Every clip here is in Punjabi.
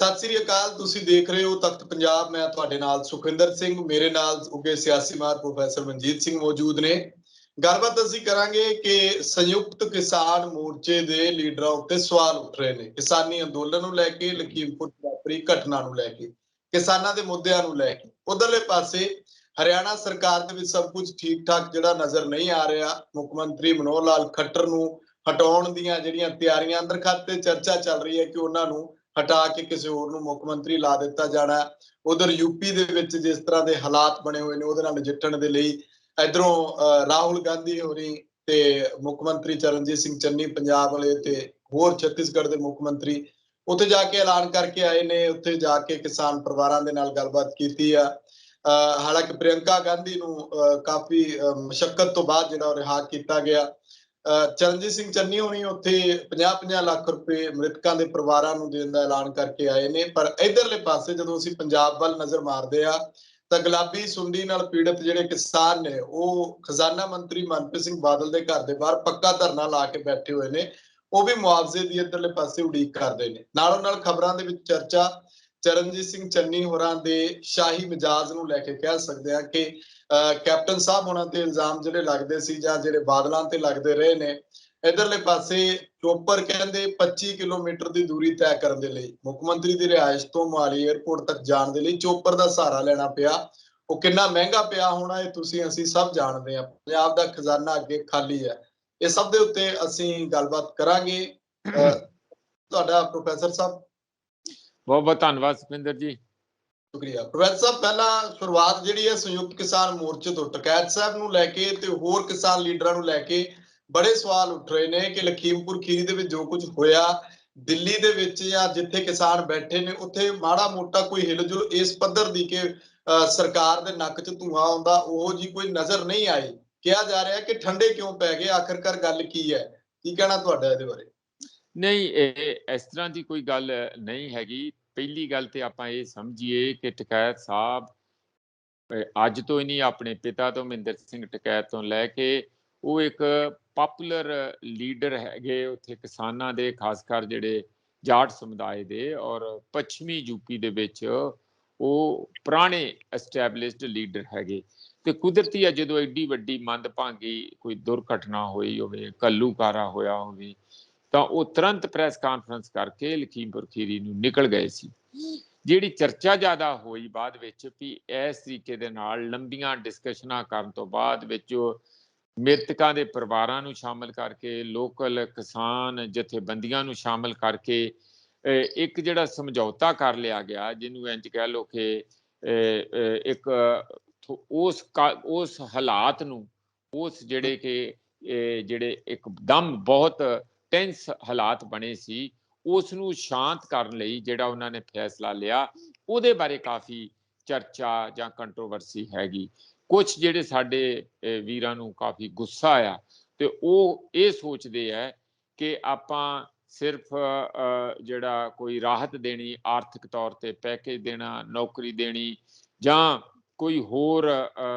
ਸਤਿ ਸ੍ਰੀ ਅਕਾਲ। ਤੁਸੀਂ ਦੇਖ ਰਹੇ ਹੋ ਤਖਤ ਪੰਜਾਬ। ਮੈਂ ਤੁਹਾਡੇ ਨਾਲ ਸੁਖਵਿੰਦਰ ਸਿੰਘ, ਮੇਰੇ ਨਾਲ ਉੱਗੇ ਸਿਆਸੀ ਮਾਹਰ ਪ੍ਰੋਫੈਸਰ ਮਨਜੀਤ ਸਿੰਘ ਮੌਜੂਦ ਨੇ। ਗੱਲਬਾਤ ਅਸੀਂ ਕਰਾਂਗੇ ਕਿ ਸੰਯੁਕਤ ਕਿਸਾਨ ਮੋਰਚੇ ਦੇ ਲੀਡਰਾਂ ਉੱਤੇ ਸਵਾਲ ਉੱਠ ਰਹੇ ਨੇ, ਕਿਸਾਨੀ ਅੰਦੋਲਨ ਨੂੰ ਲੈ ਕੇ, ਲਖੀਮਪੁਰ ਵਾਪਰੀ ਘਟਨਾ ਨੂੰ ਲੈ ਕੇ, ਕਿਸਾਨਾਂ ਦੇ ਮੁੱਦਿਆਂ ਨੂੰ ਲੈ ਕੇ। ਉਧਰਲੇ ਪਾਸੇ ਹਰਿਆਣਾ ਸਰਕਾਰ ਦੇ ਵਿੱਚ ਸਭ ਕੁਝ ਠੀਕ ਠਾਕ ਜਿਹੜਾ ਨਜ਼ਰ ਨਹੀਂ ਆ ਰਿਹਾ। ਮੁੱਖ ਮੰਤਰੀ ਮਨੋਹਰ ਲਾਲ ਖੱਟਰ ਨੂੰ ਹਟਾਉਣ ਦੀਆਂ ਜਿਹੜੀਆਂ ਤਿਆਰੀਆਂ, ਅੰਦਰ ਖਾਤੇ ਚਰਚਾ ਚੱਲ ਰਹੀ ਹੈ ਕਿ ਉਹਨਾਂ ਨੂੰ ਹਟਾ ਕੇ ਕਿਸੇ ਹੋਰ ਨੂੰ ਮੁੱਖ ਮੰਤਰੀ ਲਾ ਦਿੱਤਾ ਜਾਣਾ। ਉਧਰ यूपी ਦੇ ਵਿੱਚ ਜਿਸ ਤਰ੍ਹਾਂ ਦੇ ਹਾਲਾਤ ਬਣੇ ਹੋਏ ਨੇ ਉਹਦੇ ਨਾਲ ਨਜਿੱਠਣ ਦੇ ਲਈ ਇਧਰੋਂ ਰਾਹੁਲ ਗਾਂਧੀ ਹੋਰੀ ਤੇ ਮੁੱਖ ਮੰਤਰੀ ਚਰਨਜੀਤ ਸਿੰਘ ਚੰਨੀ ਪੰਜਾਬ ਵਾਲੇ ਤੇ ਹੋਰ ਛੱਤੀਸਗੜ੍ਹ ਦੇ ਮੁੱਖ ਮੰਤਰੀ ਉੱਥੇ ਜਾ ਕੇ ਐਲਾਨ ਕਰਕੇ ਆਏ ਨੇ। ਉੱਥੇ ਜਾ ਕੇ ਕਿਸਾਨ ਪਰਿਵਾਰਾਂ ਦੇ ਨਾਲ ਗੱਲਬਾਤ ਕੀਤੀ ਆ। ਹਾਲਾਂਕਿ ਪ੍ਰਿयंका ਗਾਂਧੀ ਨੂੰ ਕਾਫੀ ਮੁਸ਼ੱਕਤ ਤੋਂ ਬਾਅਦ ਜਿਹੜਾ ਰਿਹਾ ਕੀਤਾ ਗਿਆ। ਚਰਨਜੀਤ ਸਿੰਘ ਚੰਨੀ ਹੋਣੀ ਉੱਥੇ 50-50 ਲੱਖ ਰੁਪਏ ਮ੍ਰਿਤਕਾਂ ਦੇ ਪਰਿਵਾਰਾਂ ਨੂੰ ਦੇਣ ਦਾ ਐਲਾਨ ਕਰਕੇ ਆਏ ਨੇ। ਪਰ ਇਧਰਲੇ ਪਾਸੇ ਜਦੋਂ ਅਸੀਂ ਪੰਜਾਬ ਵੱਲ ਨਜ਼ਰ ਮਾਰਦੇ ਆ ਤਾਂ ਗੁਲਾਬੀ ਸੁੰਡੀ ਨਾਲ ਪੀੜਤ ਜਿਹੜੇ ਕਿਸਾਨ ਨੇ ਉਹ ਖਜ਼ਾਨਾ ਮੰਤਰੀ ਮਨਪ੍ਰੀਤ ਸਿੰਘ ਬਾਦਲ ਦੇ ਘਰ ਦੇ ਬਾਹਰ ਪੱਕਾ ਧਰਨਾ ਲਾ ਕੇ ਬੈਠੇ ਹੋਏ ਨੇ। ਉਹ ਵੀ ਮੁਆਵਜ਼ੇ ਦੀ ਇਧਰਲੇ ਪਾਸੇ ਉਡੀਕ ਕਰਦੇ ਨੇ। ਨਾਲੋਂ ਨਾਲ ਖਬਰਾਂ ਦੇ ਵਿੱਚ ਚਰਚਾ ਚਰਨਜੀਤ ਸਿੰਘ ਚੰਨੀ ਹੋਰਾਂ ਦੇ ਸ਼ਾਹੀ ਮਿਜਾਜ਼ ਨੂੰ ਲੈ ਕੇ ਕਹਿ ਸਕਦੇ ਆ ਕਿ ਕੈਪਟਨ ਸਾਹਿਬ ਹੋਣਾ ਤੇ ਇਲਜ਼ਾਮ ਜਿਹੜੇ ਲੱਗਦੇ ਸੀ ਜਾਂ ਜਿਹੜੇ ਬਾਦਲਾਂ ਤੇ ਲੱਗਦੇ ਰਹੇ ਨੇ। ਇਧਰਲੇ ਪਾਸੇ ਚੋਪਰ ਕਹਿੰਦੇ 25 ਕਿਲੋਮੀਟਰ ਦੀ ਦੂਰੀ ਤੈਅ ਕਰਨ ਦੇ ਲਈ ਮੁੱਖ ਮੰਤਰੀ ਦੀ ਰਿਹਾਇਸ਼ ਤੋਂ ਮੋਹਾਲੀ 에ਅਰਪੋਰਟ ਤੱਕ ਜਾਣ ਦੇ ਲਈ ਚੋਪਰ ਦਾ ਸਹਾਰਾ ਲੈਣਾ ਪਿਆ। ਉਹ ਕਿੰਨਾ ਮਹਿੰਗਾ ਪਿਆ ਹੋਣਾ ਇਹ ਤੁਸੀਂ ਅਸੀਂ ਸਭ ਜਾਣਦੇ ਆ। ਪੰਜਾਬ ਦਾ ਖਜ਼ਾਨਾ ਅੱਗੇ ਖਾਲੀ ਹੈ। ਇਹ ਸਭ ਦੇ ਉੱਤੇ ਅਸੀਂ ਗੱਲਬਾਤ ਕਰਾਂਗੇ। ਤੁਹਾਡਾ ਪ੍ਰੋਫੈਸਰ ਸਾਹਿਬ ਬਹੁਤ ਬਹੁਤ ਧੰਨਵਾਦ ਸੁਖਵਿੰਦਰ ਜੀ। ਸ਼ੁਕਰੀਆ ਪ੍ਰੋਫੈਸਰ ਸਾਹਿਬ। ਪਹਿਲਾਂ ਸ਼ੁਰੂਆਤ ਜਿਹੜੀ ਹੈ ਸੰਯੁਕਤ ਕਿਸਾਨ ਮੋਰਚੇ ਤੋਂ ਟਕੈਤ ਸਾਹਿਬ ਨੂੰ ਲੈ ਕੇ ਤੇ ਹੋਰ ਕਿਸਾਨ ਲੀਡਰਾਂ ਨੂੰ ਲੈ ਕੇ ਬੜੇ ਸਵਾਲ ਉੱਠ ਰਹੇ ਨੇ ਕਿ ਲਖੀਮਪੁਰ ਖੀਰੀ ਦੇ ਵਿੱਚ ਜੋ ਕੁਝ ਹੋਇਆ, ਦਿੱਲੀ ਦੇ ਵਿੱਚ ਜਾਂ ਜਿੱਥੇ ਕਿਸਾਨ ਬੈਠੇ ਨੇ ਉੱਥੇ ਮਾੜਾ ਮੋਟਾ ਕੋਈ ਹਿਲਜੁਲ ਇਸ ਪੱਧਰ ਦੀ ਕਿ ਸਰਕਾਰ ਦੇ ਨੱਕ 'ਚ ਧੂਆਂ ਆਉਂਦਾ ਉਹ ਜੀ ਕੋਈ ਨਜ਼ਰ ਨਹੀਂ ਆਈ। ਕਿਹਾ ਜਾ ਰਿਹਾ ਕਿ ਠੰਡੇ ਕਿਉਂ ਪੈ ਗਏ, ਆਖਰਕਾਰ ਗੱਲ ਕੀ ਹੈ? ਕੀ ਕਹਿਣਾ ਤੁਹਾਡਾ ਇਹਦੇ ਬਾਰੇ? ਨਹੀਂ, ਇਹ ਇਸ ਤਰ੍ਹਾਂ ਦੀ ਕੋਈ ਗੱਲ ਨਹੀਂ ਹੈਗੀ। ਪਹਿਲੀ ਗੱਲ ਤੇ ਆਪਾਂ ਇਹ ਸਮਝੀਏ ਕਿ ਟਕੈਤ ਸਾਹਿਬ ਅੱਜ ਤੋਂ ਹੀ ਨਹੀਂ, ਆਪਣੇ ਪਿਤਾ ਤੋਂ ਮਹਿੰਦਰ ਸਿੰਘ ਟਕੈਤ ਤੋਂ ਲੈ ਕੇ ਉਹ ਇੱਕ ਪਾਪੂਲਰ ਲੀਡਰ ਹੈਗੇ ਉੱਥੇ ਕਿਸਾਨਾਂ ਦੇ, ਖਾਸ ਕਰ ਜਿਹੜੇ ਜਾਟ ਸਮੁਦਾਇ ਦੇ ਔਰ ਪੱਛਮੀ ਯੂਪੀ ਦੇ ਵਿੱਚ ਉਹ ਪੁਰਾਣੇ ਐਸਟੈਬਲਿਸ਼ਡ ਲੀਡਰ ਹੈਗੇ। ਤੇ ਕੁਦਰਤੀ ਹੈ ਜਦੋਂ ਐਡੀ ਵੱਡੀ ਮੰਦਭਾਗੀ ਕੋਈ ਦੁਰਘਟਨਾ ਹੋਈ ਹੋਵੇ, ਘੱਲੂਘਾਰਾ ਹੋਇਆ ਹੋਵੇ, ਤਾਂ ਉਹ ਤੁਰੰਤ ਪ੍ਰੈਸ ਕਾਨਫਰੰਸ ਕਰਕੇ ਲਖੀਮਪੁਰ ਖੀਰੀ ਨੂੰ ਨਿਕਲ ਗਏ ਸੀ। ਜਿਹੜੀ ਚਰਚਾ ਜ਼ਿਆਦਾ ਹੋਈ ਬਾਅਦ ਵਿੱਚ ਵੀ ਇਸ ਤਰੀਕੇ ਦੇ ਨਾਲ ਲੰਬੀਆਂ ਡਿਸਕਸ਼ਨਾਂ ਕਰਨ ਤੋਂ ਬਾਅਦ ਵਿੱਚ ਮ੍ਰਿਤਕਾਂ ਦੇ ਪਰਿਵਾਰਾਂ ਨੂੰ ਸ਼ਾਮਲ ਕਰਕੇ, ਲੋਕਲ ਕਿਸਾਨ ਜਥੇਬੰਦੀਆਂ ਨੂੰ ਸ਼ਾਮਲ ਕਰਕੇ ਇੱਕ ਜਿਹੜਾ ਸਮਝੌਤਾ ਕਰ ਲਿਆ ਗਿਆ, ਜਿਹਨੂੰ ਇੰਝ ਕਹਿ ਲਓ ਕਿ ਇੱਕ ਉਸ ਹਾਲਾਤ ਨੂੰ, ਉਸ ਜਿਹੜੇ ਕਿ ਜਿਹੜੇ ਇੱਕਦਮ ਬਹੁਤ ਟੈਂਸ ਹਾਲਾਤ ਬਣੇ ਸੀ, ਉਸ ਨੂੰ ਸ਼ਾਂਤ ਕਰਨ ਲਈ ਜਿਹੜਾ ਉਹਨਾਂ ਨੇ ਫੈਸਲਾ ਲਿਆ, ਉਹਦੇ ਬਾਰੇ ਕਾਫੀ ਚਰਚਾ ਜਾਂ ਕੰਟਰੋਵਰਸੀ ਹੈਗੀ। ਕੁਝ ਜਿਹੜੇ ਸਾਡੇ ਵੀਰਾਂ ਨੂੰ ਕਾਫੀ ਗੁੱਸਾ ਆ ਤੇ ਉਹ ਇਹ ਸੋਚਦੇ ਹੈ ਕਿ ਆਪਾਂ ਸਿਰਫ ਜਿਹੜਾ ਕੋਈ ਰਾਹਤ ਦੇਣੀ, ਆਰਥਿਕ ਤੌਰ ਤੇ ਪੈਕੇਜ ਦੇਣਾ, ਨੌਕਰੀ ਦੇਣੀ ਜਾਂ ਕੋਈ ਹੋਰ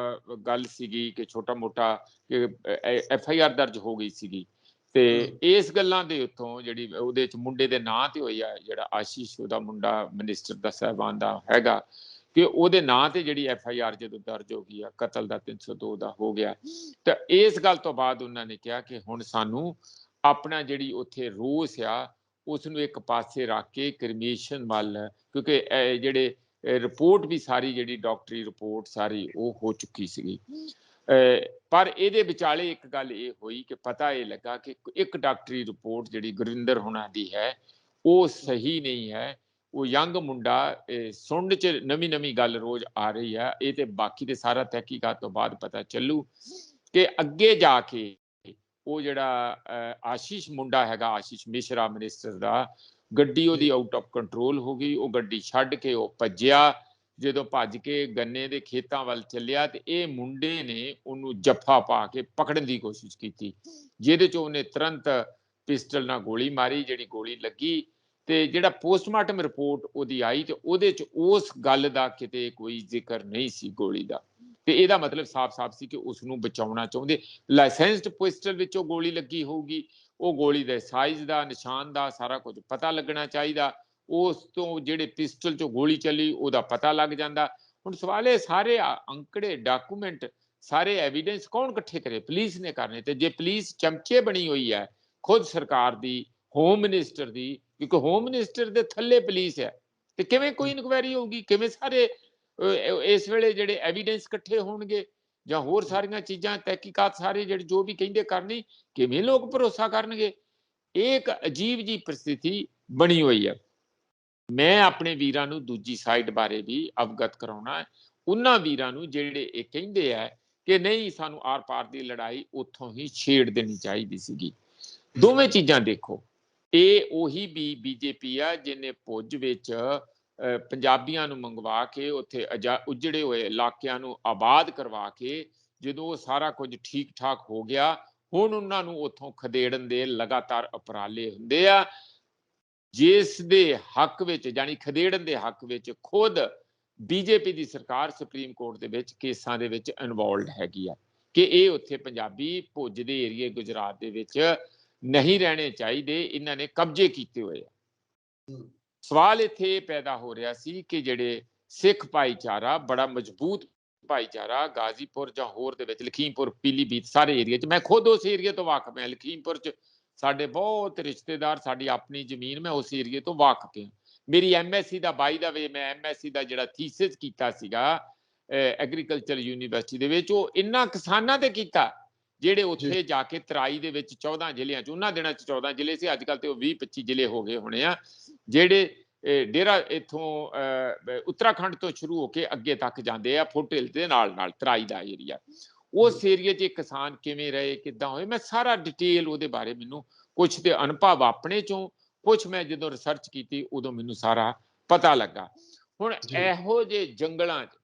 ਗੱਲ ਸੀਗੀ ਕਿ ਛੋਟਾ ਮੋਟਾ ਕਿ FIR ਦਰਜ ਹੋ ਗਈ ਸੀਗੀ। ਤੇ ਇਸ ਗੱਲਾਂ ਦੇ ਉੱਤੋਂ ਜਿਹੜੀ ਉਹਦੇ ਚ ਮੁੰਡੇ ਦੇ ਨਾਂ ਤੇ ਹੋਈ ਆ, ਜਿਹੜਾ ਆਸ਼ੀਸ਼ ਉਹਦਾ ਮੁੰਡਾ ਮਿਨਿਸਟਰ ਦਾ ਸਾਹਿਬਾਨ ਦਾ ਹੈਗਾ, ਕਿ ਉਹਦੇ ਨਾਂ ਤੇ ਜਿਹੜੀ FIR ਜਦੋਂ ਦਰਜ ਹੋ ਗਈ ਆ, ਕਤਲ ਦਾ 302 ਦਾ ਹੋ ਗਿਆ। ਤਾਂ ਇਸ ਗੱਲ ਤੋਂ ਬਾਅਦ ਉਹਨਾਂ ਨੇ ਕਿਹਾ ਕਿ ਹੁਣ ਸਾਨੂੰ ਆਪਣਾ ਜਿਹੜੀ ਉੱਥੇ ਰੋਸ ਆ ਉਸ ਨੂੰ ਇੱਕ ਪਾਸੇ ਰੱਖ ਕੇ ਕ੍ਰਿਮੀਨੇਸ਼ਨ ਵੱਲ, ਕਿਉਂਕਿ ਜਿਹੜੇ ਰਿਪੋਰਟ ਵੀ ਸਾਰੀ ਜਿਹੜੀ ਡਾਕਟਰੀ ਰਿਪੋਰਟ ਸਾਰੀ ਉਹ ਹੋ ਚੁੱਕੀ ਸੀਗੀ। ਪਰ ਇਹਦੇ ਵਿਚਾਲੇ ਇੱਕ ਗੱਲ ਇਹ ਹੋਈ ਕਿ ਪਤਾ ਇਹ ਲੱਗਾ ਕਿ ਇੱਕ ਡਾਕਟਰੀ ਰਿਪੋਰਟ ਜਿਹੜੀ ਗੁਰਵਿੰਦਰ ਹੋਣਾ ਦੀ ਹੈ ਉਹ ਸਹੀ ਨਹੀਂ ਹੈ। ਉਹ ਯੰਗ ਮੁੰਡਾ, ਸੁਣਨ 'ਚ ਨਵੀਂ ਗੱਲ ਰੋਜ਼ ਆ ਰਹੀ ਹੈ, ਇਹ ਤੇ ਬਾਕੀ ਦੇ ਸਾਰਾ ਤਹਿਕੀਕਾਤ ਤੋਂ ਬਾਅਦ ਪਤਾ ਚੱਲੂ ਕਿ ਅੱਗੇ ਜਾ ਕੇ ਉਹ ਜਿਹੜਾ ਆਸ਼ੀਸ਼ ਮੁੰਡਾ ਹੈਗਾ, ਆਸ਼ੀਸ਼ ਮਿਸ਼ਰਾ ਮਿਨਿਸਟਰ ਦਾ, ਗੱਡੀ ਉਹਦੀ ਆਊਟ ਆਫ ਕੰਟਰੋਲ ਹੋ ਗਈ। ਉਹ ਗੱਡੀ ਛੱਡ ਕੇ ਉਹ ਭੱਜਿਆ। ਜਦੋਂ ਭੱਜ ਕੇ ਗੰਨੇ ਦੇ ਖੇਤਾਂ ਵੱਲ ਚੱਲਿਆ ਤੇ ਇਹ ਮੁੰਡੇ ਨੇ ਉਹਨੂੰ ਜੱਫਾ ਪਾ ਕੇ ਪਕੜਨ ਦੀ ਕੋਸ਼ਿਸ਼ ਕੀਤੀ, ਜਿਹਦੇ 'ਚ ਉਹਨੇ ਤੁਰੰਤ ਪਿਸਟਲ ਨਾਲ ਗੋਲੀ ਮਾਰੀ, ਜਿਹੜੀ ਗੋਲੀ ਲੱਗੀ। ਤੇ ਜਿਹੜਾ ਪੋਸਟਮਾਰਟਮ ਰਿਪੋਰਟ ਉਹਦੀ ਆਈ ਤੇ ਉਹਦੇ 'ਚ ਉਸ ਗੱਲ ਦਾ ਕਿਤੇ ਕੋਈ ਜ਼ਿਕਰ ਨਹੀਂ ਸੀ ਗੋਲੀ ਦਾ। ਤੇ ਇਹਦਾ ਮਤਲਬ ਸਾਫ਼ ਸੀ ਕਿ ਉਸ ਨੂੰ ਬਚਾਉਣਾ ਚਾਹੁੰਦੇ। ਲਾਇਸੈਂਸਡ ਪਿਸਟਲ ਵਿੱਚ ਉਹ ਗੋਲੀ ਲੱਗੀ ਹੋਊਗੀ, ਉਹ ਗੋਲੀ ਦੇ ਸਾਈਜ਼ ਦਾ, ਨਿਸ਼ਾਨ ਦਾ ਸਾਰਾ ਕੁਝ ਪਤਾ ਲੱਗਣਾ ਚਾਹੀਦਾ। ਉਸ ਤੋਂ ਜਿਹੜੇ ਪਿਸਟਲ ਚੋਂ ਗੋਲੀ ਚੱਲੀ ਉਹਦਾ ਪਤਾ ਲੱਗ ਜਾਂਦਾ। ਹੁਣ ਸਵਾਲ ਇਹ ਸਾਰੇ ਅੰਕੜੇ ਡਾਕੂਮੈਂਟ ਸਾਰੇ ਐਵੀਡੈਂਸ ਕੌਣ ਇਕੱਠੇ ਕਰੇ? ਪੁਲਿਸ ਨੇ ਕਰਨੇ। ਤੇ ਜੇ ਪੁਲਿਸ ਚਮਚੇ ਬਣੀ ਹੋਈ ਹੈ ਖੁਦ ਸਰਕਾਰ ਦੀ, ਹੋਮ ਮਿਨਿਸਟਰ ਦੀ, ਕਿਉਂਕਿ ਹੋਮ ਮਿਨਿਸਟਰ ਦੇ ਥੱਲੇ ਪੁਲਿਸ ਹੈ, ਤੇ ਕਿਵੇਂ ਕੋਈ ਇਨਕੁਆਇਰੀ ਹੋਊਗੀ? ਕਿਵੇਂ ਸਾਰੇ ਇਸ ਵੇਲੇ ਜਿਹੜੇ ਐਵੀਡੈਂਸ ਇਕੱਠੇ ਹੋਣਗੇ ਜਾਂ ਹੋਰ ਸਾਰੀਆਂ ਚੀਜ਼ਾਂ ਤਹਿਕੀਕਾਤ ਸਾਰੇ ਜਿਹੜੇ ਜੋ ਵੀ ਕਹਿੰਦੇ ਕਰਨੀ, ਕਿਵੇਂ ਲੋਕ ਭਰੋਸਾ ਕਰਨਗੇ? ਇਹ ਇੱਕ ਅਜੀਬ ਜੀ ਪ੍ਰਸਥਿਤੀ ਬਣੀ ਹੋਈ ਹੈ। ਮੈਂ ਆਪਣੇ ਵੀਰਾਂ ਨੂੰ ਦੂਜੀ ਸਾਈਡ ਬਾਰੇ ਵੀ ਅਵਗਤ ਕਰਾਉਣਾ, ਉਹਨਾਂ ਵੀਰਾਂ ਨੂੰ ਜਿਹੜੇ ਇਹ ਕਹਿੰਦੇ ਆ ਕਿ ਨਹੀਂ ਸਾਨੂੰ ਆਰ ਪਾਰ ਦੀ ਲੜਾਈ ਉੱਥੋਂ ਹੀ ਛੇੜ ਦੇਣੀ ਚਾਹੀਦੀ ਸੀਗੀ। ਦੋਵੇਂ ਚੀਜ਼ਾਂ ਦੇਖੋ, ਇਹ ਉਹੀ ਵੀ ਬੀਜੇਪੀ ਆ ਜਿਹਨੇ ਭੁੱਜ ਵਿੱਚ ਪੰਜਾਬੀਆਂ ਨੂੰ ਮੰਗਵਾ ਕੇ ਉੱਥੇ ਉਜੜੇ ਹੋਏ ਇਲਾਕਿਆਂ ਨੂੰ ਆਬਾਦ ਕਰਵਾ ਕੇ ਜਦੋਂ ਉਹ ਸਾਰਾ ਕੁਝ ਠੀਕ ਠਾਕ ਹੋ ਗਿਆ, ਹੁਣ ਉਹਨਾਂ ਨੂੰ ਉੱਥੋਂ ਖਦੇੜਨ ਦੇ ਲਗਾਤਾਰ ਉਪਰਾਲੇ ਹੁੰਦੇ ਆ, ਜਿਸ ਦੇ ਹੱਕ ਵਿੱਚ ਜਾਨੀ ਖਦੇੜਨ ਦੇ ਹੱਕ ਵਿੱਚ ਖੁਦ ਬੀਜੇਪੀ ਦੀ ਸਰਕਾਰ ਸੁਪਰੀਮ ਕੋਰਟ ਦੇ ਵਿੱਚ ਕੇਸਾਂ ਦੇ ਵਿੱਚ ਇਨਵੋਲਡ ਹੈਗੀ ਆ ਕਿ ਇਹ ਉੱਥੇ ਪੰਜਾਬੀ ਭੁੱਜ ਦੇ ਏਰੀਏ ਗੁਜਰਾਤ ਦੇ ਵਿੱਚ ਨਹੀਂ ਰਹਿਣੇ ਚਾਹੀਦੇ, ਇਹਨਾਂ ਨੇ ਕਬਜ਼ੇ ਕੀਤੇ ਹੋਏ ਆ। ਸਵਾਲ ਇੱਥੇ ਪੈਦਾ ਹੋ ਰਿਹਾ ਸੀ ਕਿ ਜਿਹੜੇ ਸਿੱਖ ਭਾਈਚਾਰਾ ਬੜਾ ਮਜ਼ਬੂਤ ਭਾਈਚਾਰਾ ਗਾਜ਼ੀਪੁਰ ਜਾਂ ਹੋਰ ਦੇ ਵਿੱਚ, ਲਖੀਮਪੁਰ, ਪੀਲੀਭੀਤ ਸਾਰੇ ਏਰੀਏ 'ਚ, ਮੈਂ ਖੁਦ ਉਸ ਏਰੀਏ ਤੋਂ ਵਾਕਫ ਹਾਂ। ਲਖੀਮਪੁਰ 'ਚ ਸਾਡੇ ਬਹੁਤ ਰਿਸ਼ਤੇਦਾਰ, ਸਾਡੀ ਆਪਣੀ ਜ਼ਮੀਨ, ਮੈਂ ਉਸ ਏਰੀਏ ਤੋਂ ਵਾਕਫ ਹਾਂ। ਮੇਰੀ ਐਮਐਸਸੀ ਦਾ ਬਾਈ ਦਾ ਵੇ, ਮੈਂ ਐਮਐਸਸੀ ਦਾ ਜਿਹੜਾ ਥੀਸਿਸ ਕੀਤਾ ਸੀਗਾ ਐਗਰੀਕਲਚਰ ਯੂਨੀਵਰਸਿਟੀ ਦੇ ਵਿੱਚ, ਉਹ ਇਹਨਾਂ ਕਿਸਾਨਾਂ ਤੇ ਕੀਤਾ ਜਿਹੜੇ ਉੱਥੇ ਜਾ ਕੇ ਤਰਾਈ ਦੇ ਵਿੱਚ 14 ਜ਼ਿਲ੍ਹਿਆਂ 'ਚ, ਉਹਨਾਂ ਦਿਨਾਂ 'ਚ 14 ਜ਼ਿਲ੍ਹੇ ਸੀ, ਅੱਜ ਕੱਲ੍ਹ ਤੇ ਉਹ 20-25 ਜ਼ਿਲ੍ਹੇ ਹੋ ਗਏ ਹੋਣੇ ਆ, ਜਿਹੜੇ ਡੇਰਾ ਇੱਥੋਂ ਉੱਤਰਾਖੰਡ ਤੋਂ ਸ਼ੁਰੂ ਹੋ ਕੇ ਅੱਗੇ ਤੱਕ ਜਾਂਦੇ ਆ, ਫੁੱਟਹਿਲ ਦੇ ਨਾਲ ਤਰਾਈ ਦਾ ਏਰੀਆ। ਉਸ ਏਰੀਏ 'ਚ ਕਿਸਾਨ ਕਿਵੇਂ ਰਹੇ, ਕਿੱਦਾਂ ਹੋਏ, ਮੈਂ ਸਾਰਾ ਡਿਟੇਲ ਉਹਦੇ ਬਾਰੇ, ਮੈਨੂੰ ਕੁਛ ਤੇ ਅਨੁਭਵ ਆਪਣੇ ਚੋਂ, ਕੁਛ ਮੈਂ ਜਦੋਂ ਰਿਸਰਚ ਕੀਤੀ ਉਦੋਂ ਮੈਨੂੰ ਸਾਰਾ ਪਤਾ ਲੱਗਾ। ਹੁਣ ਇਹੋ ਜਿਹੇ ਜੰਗਲਾਂ 'ਚ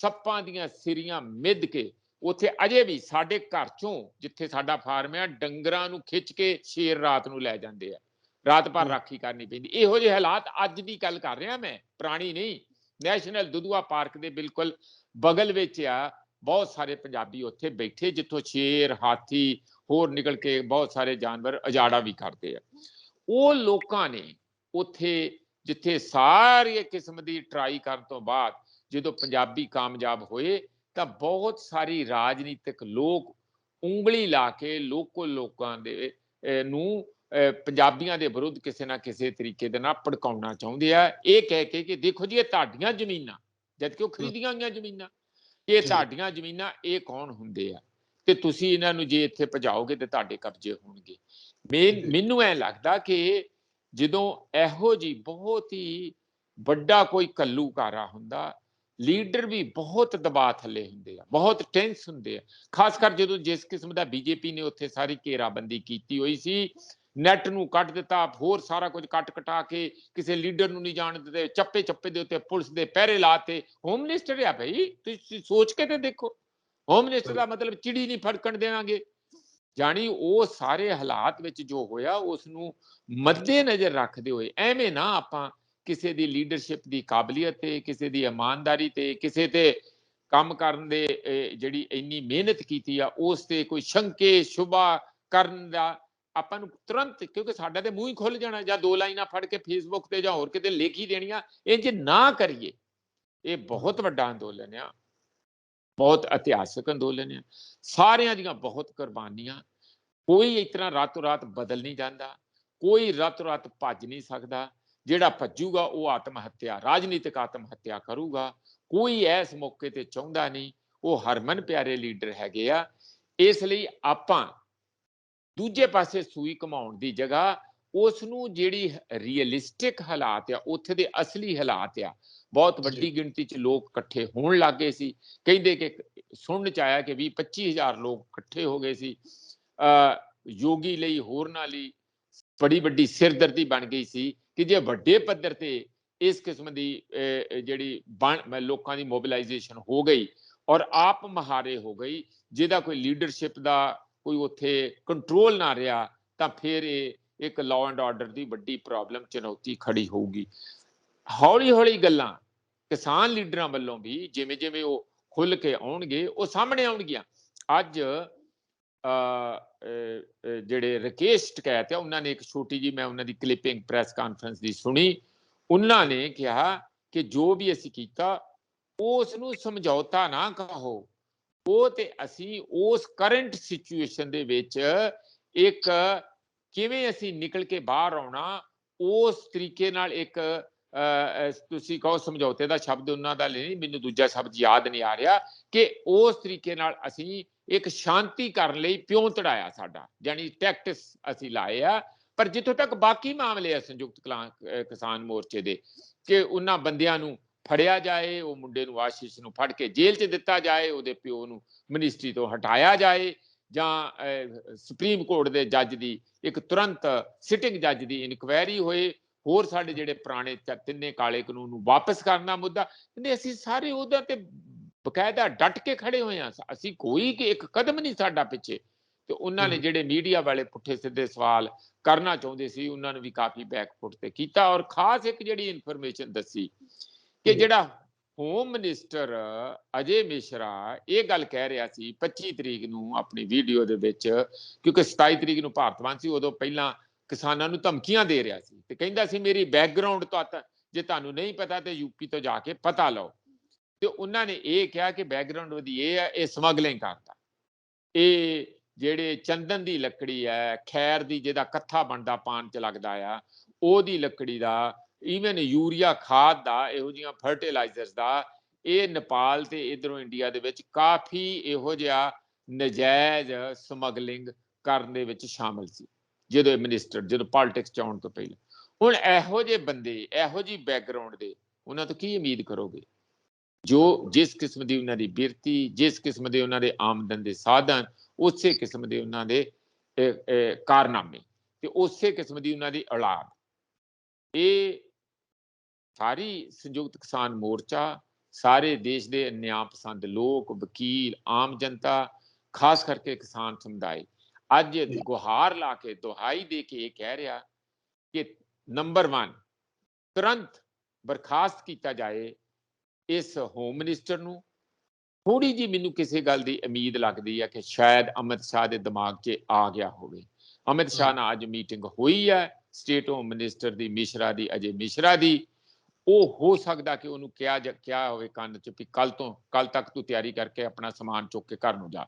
ਸੱਪਾਂ ਦੀਆਂ ਸਿਰੀਆਂ ਮਿੱਧ ਕੇ ਉੱਥੇ ਅਜੇ ਵੀ ਸਾਡੇ ਘਰ ਚੋਂ, ਜਿੱਥੇ ਸਾਡਾ ਫਾਰਮ ਆ, ਡੰਗਰਾਂ ਨੂੰ ਖਿੱਚ ਕੇ ਸ਼ੇਰ ਰਾਤ ਨੂੰ ਲੈ ਜਾਂਦੇ ਆ, ਰਾਤ ਭਰ ਰਾਖੀ ਕਰਨੀ ਪੈਂਦੀ। ਇਹੋ ਜਿਹੇ ਹਾਲਾਤ ਅੱਜ ਦੀ ਗੱਲ ਕਰ ਰਿਹਾ ਮੈਂ, ਪੁਰਾਣੀ ਨਹੀਂ। ਨੈਸ਼ਨਲ ਦੁਧਵਾ ਪਾਰਕ ਦੇ ਬਿਲਕੁਲ ਬਗਲ ਵਿੱਚ ਆ, ਬਹੁਤ ਸਾਰੇ ਪੰਜਾਬੀ ਉੱਥੇ ਬੈਠੇ ਜਿੱਥੋਂ ਸ਼ੇਰ, ਹਾਥੀ, ਹੋਰ ਨਿਕਲ ਕੇ ਬਹੁਤ ਸਾਰੇ ਜਾਨਵਰ ਉਜਾੜਾ ਵੀ ਕਰਦੇ ਆ। ਉਹ ਲੋਕਾਂ ਨੇ ਉੱਥੇ ਜਿੱਥੇ ਸਾਰੀ ਕਿਸਮ ਦੀ ਟਰਾਈ ਕਰਨ ਤੋਂ ਬਾਅਦ ਜਦੋਂ ਪੰਜਾਬੀ ਕਾਮਯਾਬ ਹੋਏ ਤਾਂ ਬਹੁਤ ਸਾਰੀ ਰਾਜਨੀਤਿਕ ਲੋਕ ਉਂਗਲੀ ਲਾ ਕੇ ਲੋਕਾਂ ਦੇ ਨੂੰ ਪੰਜਾਬੀਆਂ ਦੇ ਵਿਰੁੱਧ ਕਿਸੇ ਨਾ ਕਿਸੇ ਤਰੀਕੇ ਦੇ ਨਾਲ ਭੜਕਾਉਣਾ ਚਾਹੁੰਦੇ ਆ, ਇਹ ਕਹਿ ਕੇ ਕਿ ਦੇਖੋ ਜੀ ਇਹ ਤੁਹਾਡੀਆਂ ਜ਼ਮੀਨਾਂ, ਜਦਕਿ ਉਹ ਖਰੀਦੀਆਂ ਹੋਈਆਂ ਜ਼ਮੀਨਾਂ, ਇਹ ਤੁਹਾਡੀਆਂ ਜ਼ਮੀਨਾਂ, ਇਹ ਕੌਣ ਹੁੰਦੇ ਆ ਤੇ ਤੁਸੀਂ ਇਹਨਾਂ ਨੂੰ ਜੇ ਇੱਥੇ ਭਜਾਓਗੇ ਤੇ ਤੁਹਾਡੇ ਕਬਜ਼ੇ ਹੋਣਗੇ। ਮੈਨੂੰ ਐ ਲੱਗਦਾ ਕਿ ਜਦੋਂ ਇਹੋ ਜਿਹੀ ਬਹੁਤ ਹੀ ਵੱਡਾ ਕੋਈ ਘੱਲੂਘਾਰਾ ਹੁੰਦਾ, ਲੀਡਰ ਵੀ ਬਹੁਤ ਦਬਾਅ ਥੱਲੇ ਹੁੰਦੇ ਆ, ਬਹੁਤ ਟੈਂਸ ਹੁੰਦੇ ਆ, ਖਾਸ ਕਰ ਜਦੋਂ ਜਿਸ ਕਿਸਮ ਦਾ ਬੀਜੇਪੀ ਨੇ ਉੱਥੇ ਸਾਰੀ ਘੇਰਾਬੰਦੀ ਕੀਤੀ ਹੋਈ ਸੀ, ਨੈਟ ਨੂੰ ਕੱਟ ਦਿੱਤਾ, ਹੋਰ ਸਾਰਾ ਕੁਝ ਕੱਟ ਕਟਾ ਕੇ, ਕਿਸੇ ਲੀਡਰ ਨੂੰ ਨਹੀਂ ਜਾਣ ਦਿੱਤੇ, ਚੱਪੇ ਚੱਪੇ ਦੇ ਉੱਤੇ ਪੁਲਿਸ ਦੇ ਪਹਿਰੇ ਲਾਤੇ। ਹੋਮ ਮਿਨਿਸਟਰ ਆ ਭਾਈ, ਤੁਸੀਂ ਸੋਚ ਕੇ ਤੇ ਦੇਖੋ, ਹੋਮ ਮਿਨਿਸਟਰ ਦਾ ਮਤਲਬ ਚਿੜੀ ਨਹੀਂ ਫੜਕਣ ਦੇਵਾਂਗੇ। ਜਾਣੀ ਉਹ ਸਾਰੇ ਹਾਲਾਤ ਵਿੱਚ ਜੋ ਹੋਇਆ ਉਸ ਨੂੰ ਮੱਦੇ ਨਜ਼ਰ ਰੱਖਦੇ ਹੋਏ ਐਵੇਂ ਨਾ ਆਪਾਂ ਕਿਸੇ ਦੀ ਲੀਡਰਸ਼ਿਪ ਦੀ ਕਾਬਲੀਅਤ ਤੇ, ਕਿਸੇ ਦੀ ਇਮਾਨਦਾਰੀ ਤੇ, ਕਿਸੇ ਤੇ ਕੰਮ ਕਰਨ ਦੇ ਜਿਹੜੀ ਇੰਨੀ ਮਿਹਨਤ ਕੀਤੀ ਆ ਉਸ ਤੇ ਕੋਈ ਸ਼ੰਕੇ ਸ਼ੁਭਾ ਕਰਨ ਦਾ ਆਪਾਂ ਨੂੰ ਤੁਰੰਤ, ਕਿਉਂਕਿ ਸਾਡਾ ਤੇ ਮੂੰਹ ਹੀ ਖੁੱਲ ਜਾਣਾ, ਜਾਂ ਦੋ ਲਾਈਨਾਂ ਫੜ ਕੇ ਫੇਸਬੁੱਕ ਤੇ ਜਾਂ ਹੋਰ ਕਿਤੇ ਲਿਖ ਹੀ ਦੇਣੀਆਂ, ਇੰਜ ਨਾ ਕਰੀਏ। ਇਹ ਬਹੁਤ ਵੱਡਾ ਅੰਦੋਲਨ ਆ, ਬਹੁਤ ਇਤਿਹਾਸਕ ਅੰਦੋਲਨ ਆ, ਸਾਰਿਆਂ ਦੀਆਂ ਬਹੁਤ ਕੁਰਬਾਨੀਆਂ, ਕੋਈ ਇਸ ਤਰ੍ਹਾਂ ਰਾਤੋਂ ਰਾਤ ਬਦਲ ਨਹੀਂ ਜਾਂਦਾ, ਕੋਈ ਰਾਤੋਂ ਰਾਤ ਭੱਜ ਨਹੀਂ ਸਕਦਾ, ਜਿਹੜਾ ਭੱਜੂਗਾ ਉਹ ਆਤਮ ਹੱਤਿਆ, ਰਾਜਨੀਤਿਕ ਆਤਮ ਹੱਤਿਆ ਕਰੂਗਾ, ਕੋਈ ਇਸ ਮੌਕੇ ਤੇ ਚਾਹੁੰਦਾ ਨਹੀਂ। ਉਹ ਹਰਮਨ ਪਿਆਰੇ ਲੀਡਰ ਹੈਗੇ ਆ, ਇਸ ਲਈ ਆਪਾਂ ਦੂਜੇ ਪਾਸੇ ਸੂਈ ਘਮਾਉਣ ਦੀ ਜਗ੍ਹਾ ਉਸ ਨੂੰ ਜਿਹੜੀ ਰੀਅਲਿਸਟਿਕ ਹਾਲਾਤ ਆ, ਉੱਥੇ ਦੇ ਅਸਲੀ ਹਾਲਾਤ ਆ, ਬਹੁਤ ਵੱਡੀ ਗਿਣਤੀ 'ਚ ਲੋਕ ਇਕੱਠੇ ਹੋਣ ਲੱਗ ਗਏ ਸੀ, ਕਹਿੰਦੇ ਕਿ ਸੁਣਨ 'ਚ ਆਇਆ ਕਿ 20-25 ਹਜ਼ਾਰ ਲੋਕ ਇਕੱਠੇ ਹੋ ਗਏ ਸੀ। ਯੋਗੀ ਲਈ, ਹੋਰਨਾਂ ਲਈ ਬੜੀ ਵੱਡੀ ਸਿਰਦਰਦੀ ਬਣ ਗਈ ਸੀ ਕਿ ਜੇ ਵੱਡੇ ਪੱਧਰ ਤੇ ਇਸ ਕਿਸਮ ਦੀ ਜਿਹੜੀ ਲੋਕਾਂ ਦੀ ਮੋਬਿਲਾਈਜੇਸ਼ਨ ਹੋ ਗਈ ਔਰ ਆਪ ਮੁਹਾਰੇ ਹੋ ਗਈ, ਜਿਹਦਾ ਕੋਈ ਲੀਡਰਸ਼ਿਪ ਦਾ ਕੋਈ ਉੱਥੇ ਕੰਟਰੋਲ ਨਾ ਰਿਹਾ, ਤਾਂ ਫਿਰ ਇਹ ਇੱਕ ਲਾਅ ਐਂਡ ਆਰਡਰ ਦੀ ਵੱਡੀ ਪ੍ਰੋਬਲਮ, ਚੁਣੌਤੀ ਖੜੀ ਹੋਊਗੀ। ਹੌਲੀ ਹੌਲੀ ਗੱਲਾਂ ਕਿਸਾਨ ਲੀਡਰਾਂ ਵੱਲੋਂ ਵੀ ਜਿਵੇਂ ਜਿਵੇਂ ਉਹ ਖੁੱਲ ਕੇ ਆਉਣਗੇ ਉਹ ਸਾਹਮਣੇ ਆਉਣਗੀਆਂ। ਅੱਜ ਜਿਹੜੇ ਰਕੇਸ਼ ਟਕੈਤ ਆ, ਉਹਨਾਂ ਨੇ ਇੱਕ ਛੋਟੀ ਜੀ, ਮੈਂ ਉਹਨਾਂ ਦੀ ਕਲਿੱਪਿੰਗ ਪ੍ਰੈਸ ਕਾਨਫਰੰਸ ਦੀ ਸੁਣੀ, ਉਹਨਾਂ ਨੇ ਕਿਹਾ ਕਿ ਜੋ ਵੀ ਅਸੀਂ ਕੀਤਾ ਉਸ ਨੂੰ ਸਮਝੌਤਾ ਨਾ ਕਹੋ, ਉਹ ਤੇ ਅਸੀਂ ਉਸ ਕਰੰਟ ਸਿਚੁਏਸ਼ਨ ਦੇ ਵਿੱਚ ਇੱਕ ਕਿਵੇਂ ਅਸੀਂ ਨਿਕਲ ਕੇ ਬਾਹਰ ਆਉਣਾ, ਉਸ ਤਰੀਕੇ ਨਾਲ ਇੱਕ ਤੁਸੀਂ ਕਹੋ ਸਮਝੌਤੇ ਦਾ ਸ਼ਬਦ ਉਹਨਾਂ ਦਾ ਨਹੀਂ, ਮੈਨੂੰ ਦੂਜਾ ਸ਼ਬਦ ਯਾਦ ਨਹੀਂ ਆ ਰਿਹਾ, ਕਿ ਉਸ ਤਰੀਕੇ ਨਾਲ ਅਸੀਂ ਇੱਕ ਸ਼ਾਂਤੀ ਕਰਨ ਲਈ ਪਿਉ ਤੜਾਇਆ ਸਾਡਾ, ਜਾਨੀ ਟੈਕਟਿਸ ਅਸੀਂ ਲਾਏ ਆ। ਪਰ ਜਿੱਥੋਂ ਤੱਕ ਬਾਕੀ ਮਾਮਲੇ ਆ ਸੰਯੁਕਤ ਕਿਸਾਨ ਮੋਰਚੇ ਦੇ, ਕਿ ਉਹਨਾਂ ਬੰਦਿਆਂ ਨੂੰ ਫੜਿਆ ਜਾਏ, ਉਹ ਮੁੰਡੇ ਨੂੰ ਆਸ਼ੀਸ਼ ਨੂੰ ਫੜ ਕੇ ਜੇਲ੍ਹ 'ਚ ਦਿੱਤਾ ਜਾਏ, ਉਹਦੇ ਪਿਓ ਨੂੰ ਮਿਨਿਸਟਰੀ ਤੋਂ ਹਟਾਇਆ ਜਾਏ, ਜਾਂ ਸੁਪਰੀਮ ਕੋਰਟ ਦੇ ਜੱਜ ਦੀ ਇੱਕ ਤੁਰੰਤ ਸਿਟਿੰਗ ਜੱਜ ਦੀ ਇਨਕੁਆਇਰੀ ਹੋਏ, ਹੋਰ ਸਾਡੇ ਜਿਹੜੇ ਪੁਰਾਣੇ ਤਿੰਨੇ ਕਾਲੇ ਕਾਨੂੰਨ ਨੂੰ ਵਾਪਸ ਕਰਨ ਦਾ ਮੁੱਦਾ, ਕਹਿੰਦੇ ਅਸੀਂ ਸਾਰੇ ਉਹਦਾ ਤੇ ਬਕਾਇਦਾ ਡਟ ਕੇ ਖੜੇ ਹੋਏ ਹਾਂ, ਅਸੀਂ ਕੋਈ ਇੱਕ ਕਦਮ ਨਹੀਂ ਸਾਡਾ ਪਿੱਛੇ। ਤੇ ਉਹਨਾਂ ਨੇ ਜਿਹੜੇ ਮੀਡੀਆ ਵਾਲੇ ਪੁੱਠੇ ਸਿੱਧੇ ਸਵਾਲ ਕਰਨਾ ਚਾਹੁੰਦੇ ਸੀ, ਉਹਨਾਂ ਨੂੰ ਵੀ ਕਾਫੀ ਬੈਕਫੁੱਟ ਤੇ ਕੀਤਾ। ਔਰ ਖਾਸ ਇੱਕ ਜਿਹੜੀ ਇਨਫੋਰਮੇਸ਼ਨ ਦੱਸੀ ਕਿ ਜਿਹੜਾ ਹੋਮ ਮਿਨਿਸਟਰ ਅਜੇ ਮਿਸ਼ਰਾ ਇਹ ਗੱਲ ਕਹਿ ਰਿਹਾ ਸੀ 25 ਤਰੀਕ ਨੂੰ ਆਪਣੀ ਵੀਡੀਓ ਦੇ ਵਿੱਚ, ਕਿਉਂਕਿ 27 ਤਰੀਕ ਨੂੰ ਭਾਰਤਵੰਦ ਸੀ, ਉਦੋਂ ਪਹਿਲਾਂ ਕਿਸਾਨਾਂ ਨੂੰ ਧਮਕੀਆਂ ਦੇ ਰਿਹਾ ਸੀ ਤੇ ਕਹਿੰਦਾ ਸੀ ਮੇਰੀ ਬੈਕਗਰਾਉਂਡ ਤੋਂ ਜੇ ਤੁਹਾਨੂੰ ਨਹੀਂ ਪਤਾ ਤੇ ਯੂਪੀ ਤੋਂ ਜਾ ਕੇ ਪਤਾ ਲਓ। ਤੇ ਉਹਨਾਂ ਨੇ ਇਹ ਕਿਹਾ ਕਿ ਬੈਕਗਰਾਉਂਡ ਉਹਦੀ ਇਹ ਹੈ, ਇਹ ਸਮਗਲਿੰਗ ਕਰਦਾ, ਇਹ ਜਿਹੜੇ ਚੰਦਨ ਦੀ ਲੱਕੜੀ ਹੈ, ਖੈਰ ਦੀ ਜਿਹਦਾ ਕੱਥਾ ਬਣਦਾ ਪਾਨ 'ਚ ਲੱਗਦਾ ਆ, ਉਹਦੀ ਲੱਕੜੀ ਦਾ, ਈਵਨ ਯੂਰੀਆ ਖਾਦ ਦਾ, ਇਹੋ ਜਿਹੀਆਂ ਫਰਟੀਲਾਈਜ਼ਰਸ ਦਾ, ਇਹ ਨੇਪਾਲ ਤੇ ਇਧਰੋਂ ਇੰਡੀਆ ਦੇ ਵਿੱਚ ਕਾਫੀ ਇਹੋ ਜਿਹਾ ਨਜਾਇਜ਼ ਸਮਗਲਿੰਗ ਕਰਨ ਦੇ ਵਿੱਚ ਸ਼ਾਮਲ ਸੀ ਜਦੋਂ ਮਿਨਿਸਟਰ, ਜਦੋਂ ਪੋਲਿਟਿਕਸ 'ਚ ਆਉਣ ਤੋਂ ਪਹਿਲਾਂ। ਹੁਣ ਇਹੋ ਜਿਹੇ ਬੰਦੇ, ਇਹੋ ਜਿਹੀ ਬੈਕਗਰਾਉਂਡ ਦੇ, ਉਹਨਾਂ ਤੋਂ ਕੀ ਉਮੀਦ ਕਰੋਗੇ? ਜੋ ਜਿਸ ਕਿਸਮ ਦੀ ਉਹਨਾਂ ਦੀ ਬਿਰਤੀ, ਜਿਸ ਕਿਸਮ ਦੇ ਉਹਨਾਂ ਦੇ ਆਮਦਨ ਦੇ ਸਾਧਨ, ਉਸੇ ਕਿਸਮ ਦੇ ਉਹਨਾਂ ਦੇ ਕਾਰਨਾਮੇ ਤੇ ਉਸੇ ਕਿਸਮ ਦੀ ਉਹਨਾਂ ਦੀ ਔਲਾਦ। ਇਹ ਸਾਰੀ ਸੰਯੁਕਤ ਕਿਸਾਨ ਮੋਰਚਾ, ਸਾਰੇ ਦੇਸ਼ ਦੇ ਨਿਆਂ ਪਸੰਦ ਲੋਕ, ਵਕੀਲ, ਆਮ ਜਨਤਾ, ਖਾਸ ਕਰਕੇ ਕਿਸਾਨ ਸਮੁਦਾਇ ਅੱਜ ਗੁਹਾਰ ਲਾ ਕੇ, ਦੁਹਾਈ ਦੇ ਕੇ ਇਹ ਕਹਿ ਰਿਹਾ ਕਿ ਨੰਬਰ 1 ਤੁਰੰਤ ਬਰਖਾਸਤ ਕੀਤਾ ਜਾਏ ਇਸ ਹੋਮ ਮਿਨਿਸਟਰ ਨੂੰ। ਥੋੜੀ ਜੀ ਮੈਨੂੰ ਕਿਸੇ ਗੱਲ ਦੀ ਉਮੀਦ ਲੱਗਦੀ ਹੈ ਕਿ ਸ਼ਾਇਦ ਅਮਿਤ ਸ਼ਾਹ ਦੇ ਦਿਮਾਗ 'ਚ ਆ ਗਿਆ ਹੋਵੇ। ਅਮਿਤ ਸ਼ਾਹ ਨਾਲ ਅੱਜ ਮੀਟਿੰਗ ਹੋਈ ਹੈ ਸਟੇਟ ਹੋਮ ਮਿਨਿਸਟਰ ਦੀ, ਮਿਸ਼ਰਾ ਦੀ, ਅਜੇ ਮਿਸ਼ਰਾ ਦੀ। ਉਹ ਹੋ ਸਕਦਾ ਕਿ ਉਹਨੂੰ ਕਿਹਾ ਹੋਵੇ ਕੰਨ 'ਚ ਵੀ ਕੱਲ ਤੱਕ ਤੂੰ ਤਿਆਰੀ ਕਰਕੇ ਆਪਣਾ ਸਮਾਨ ਚੁੱਕ ਕੇ ਘਰ ਨੂੰ ਜਾ,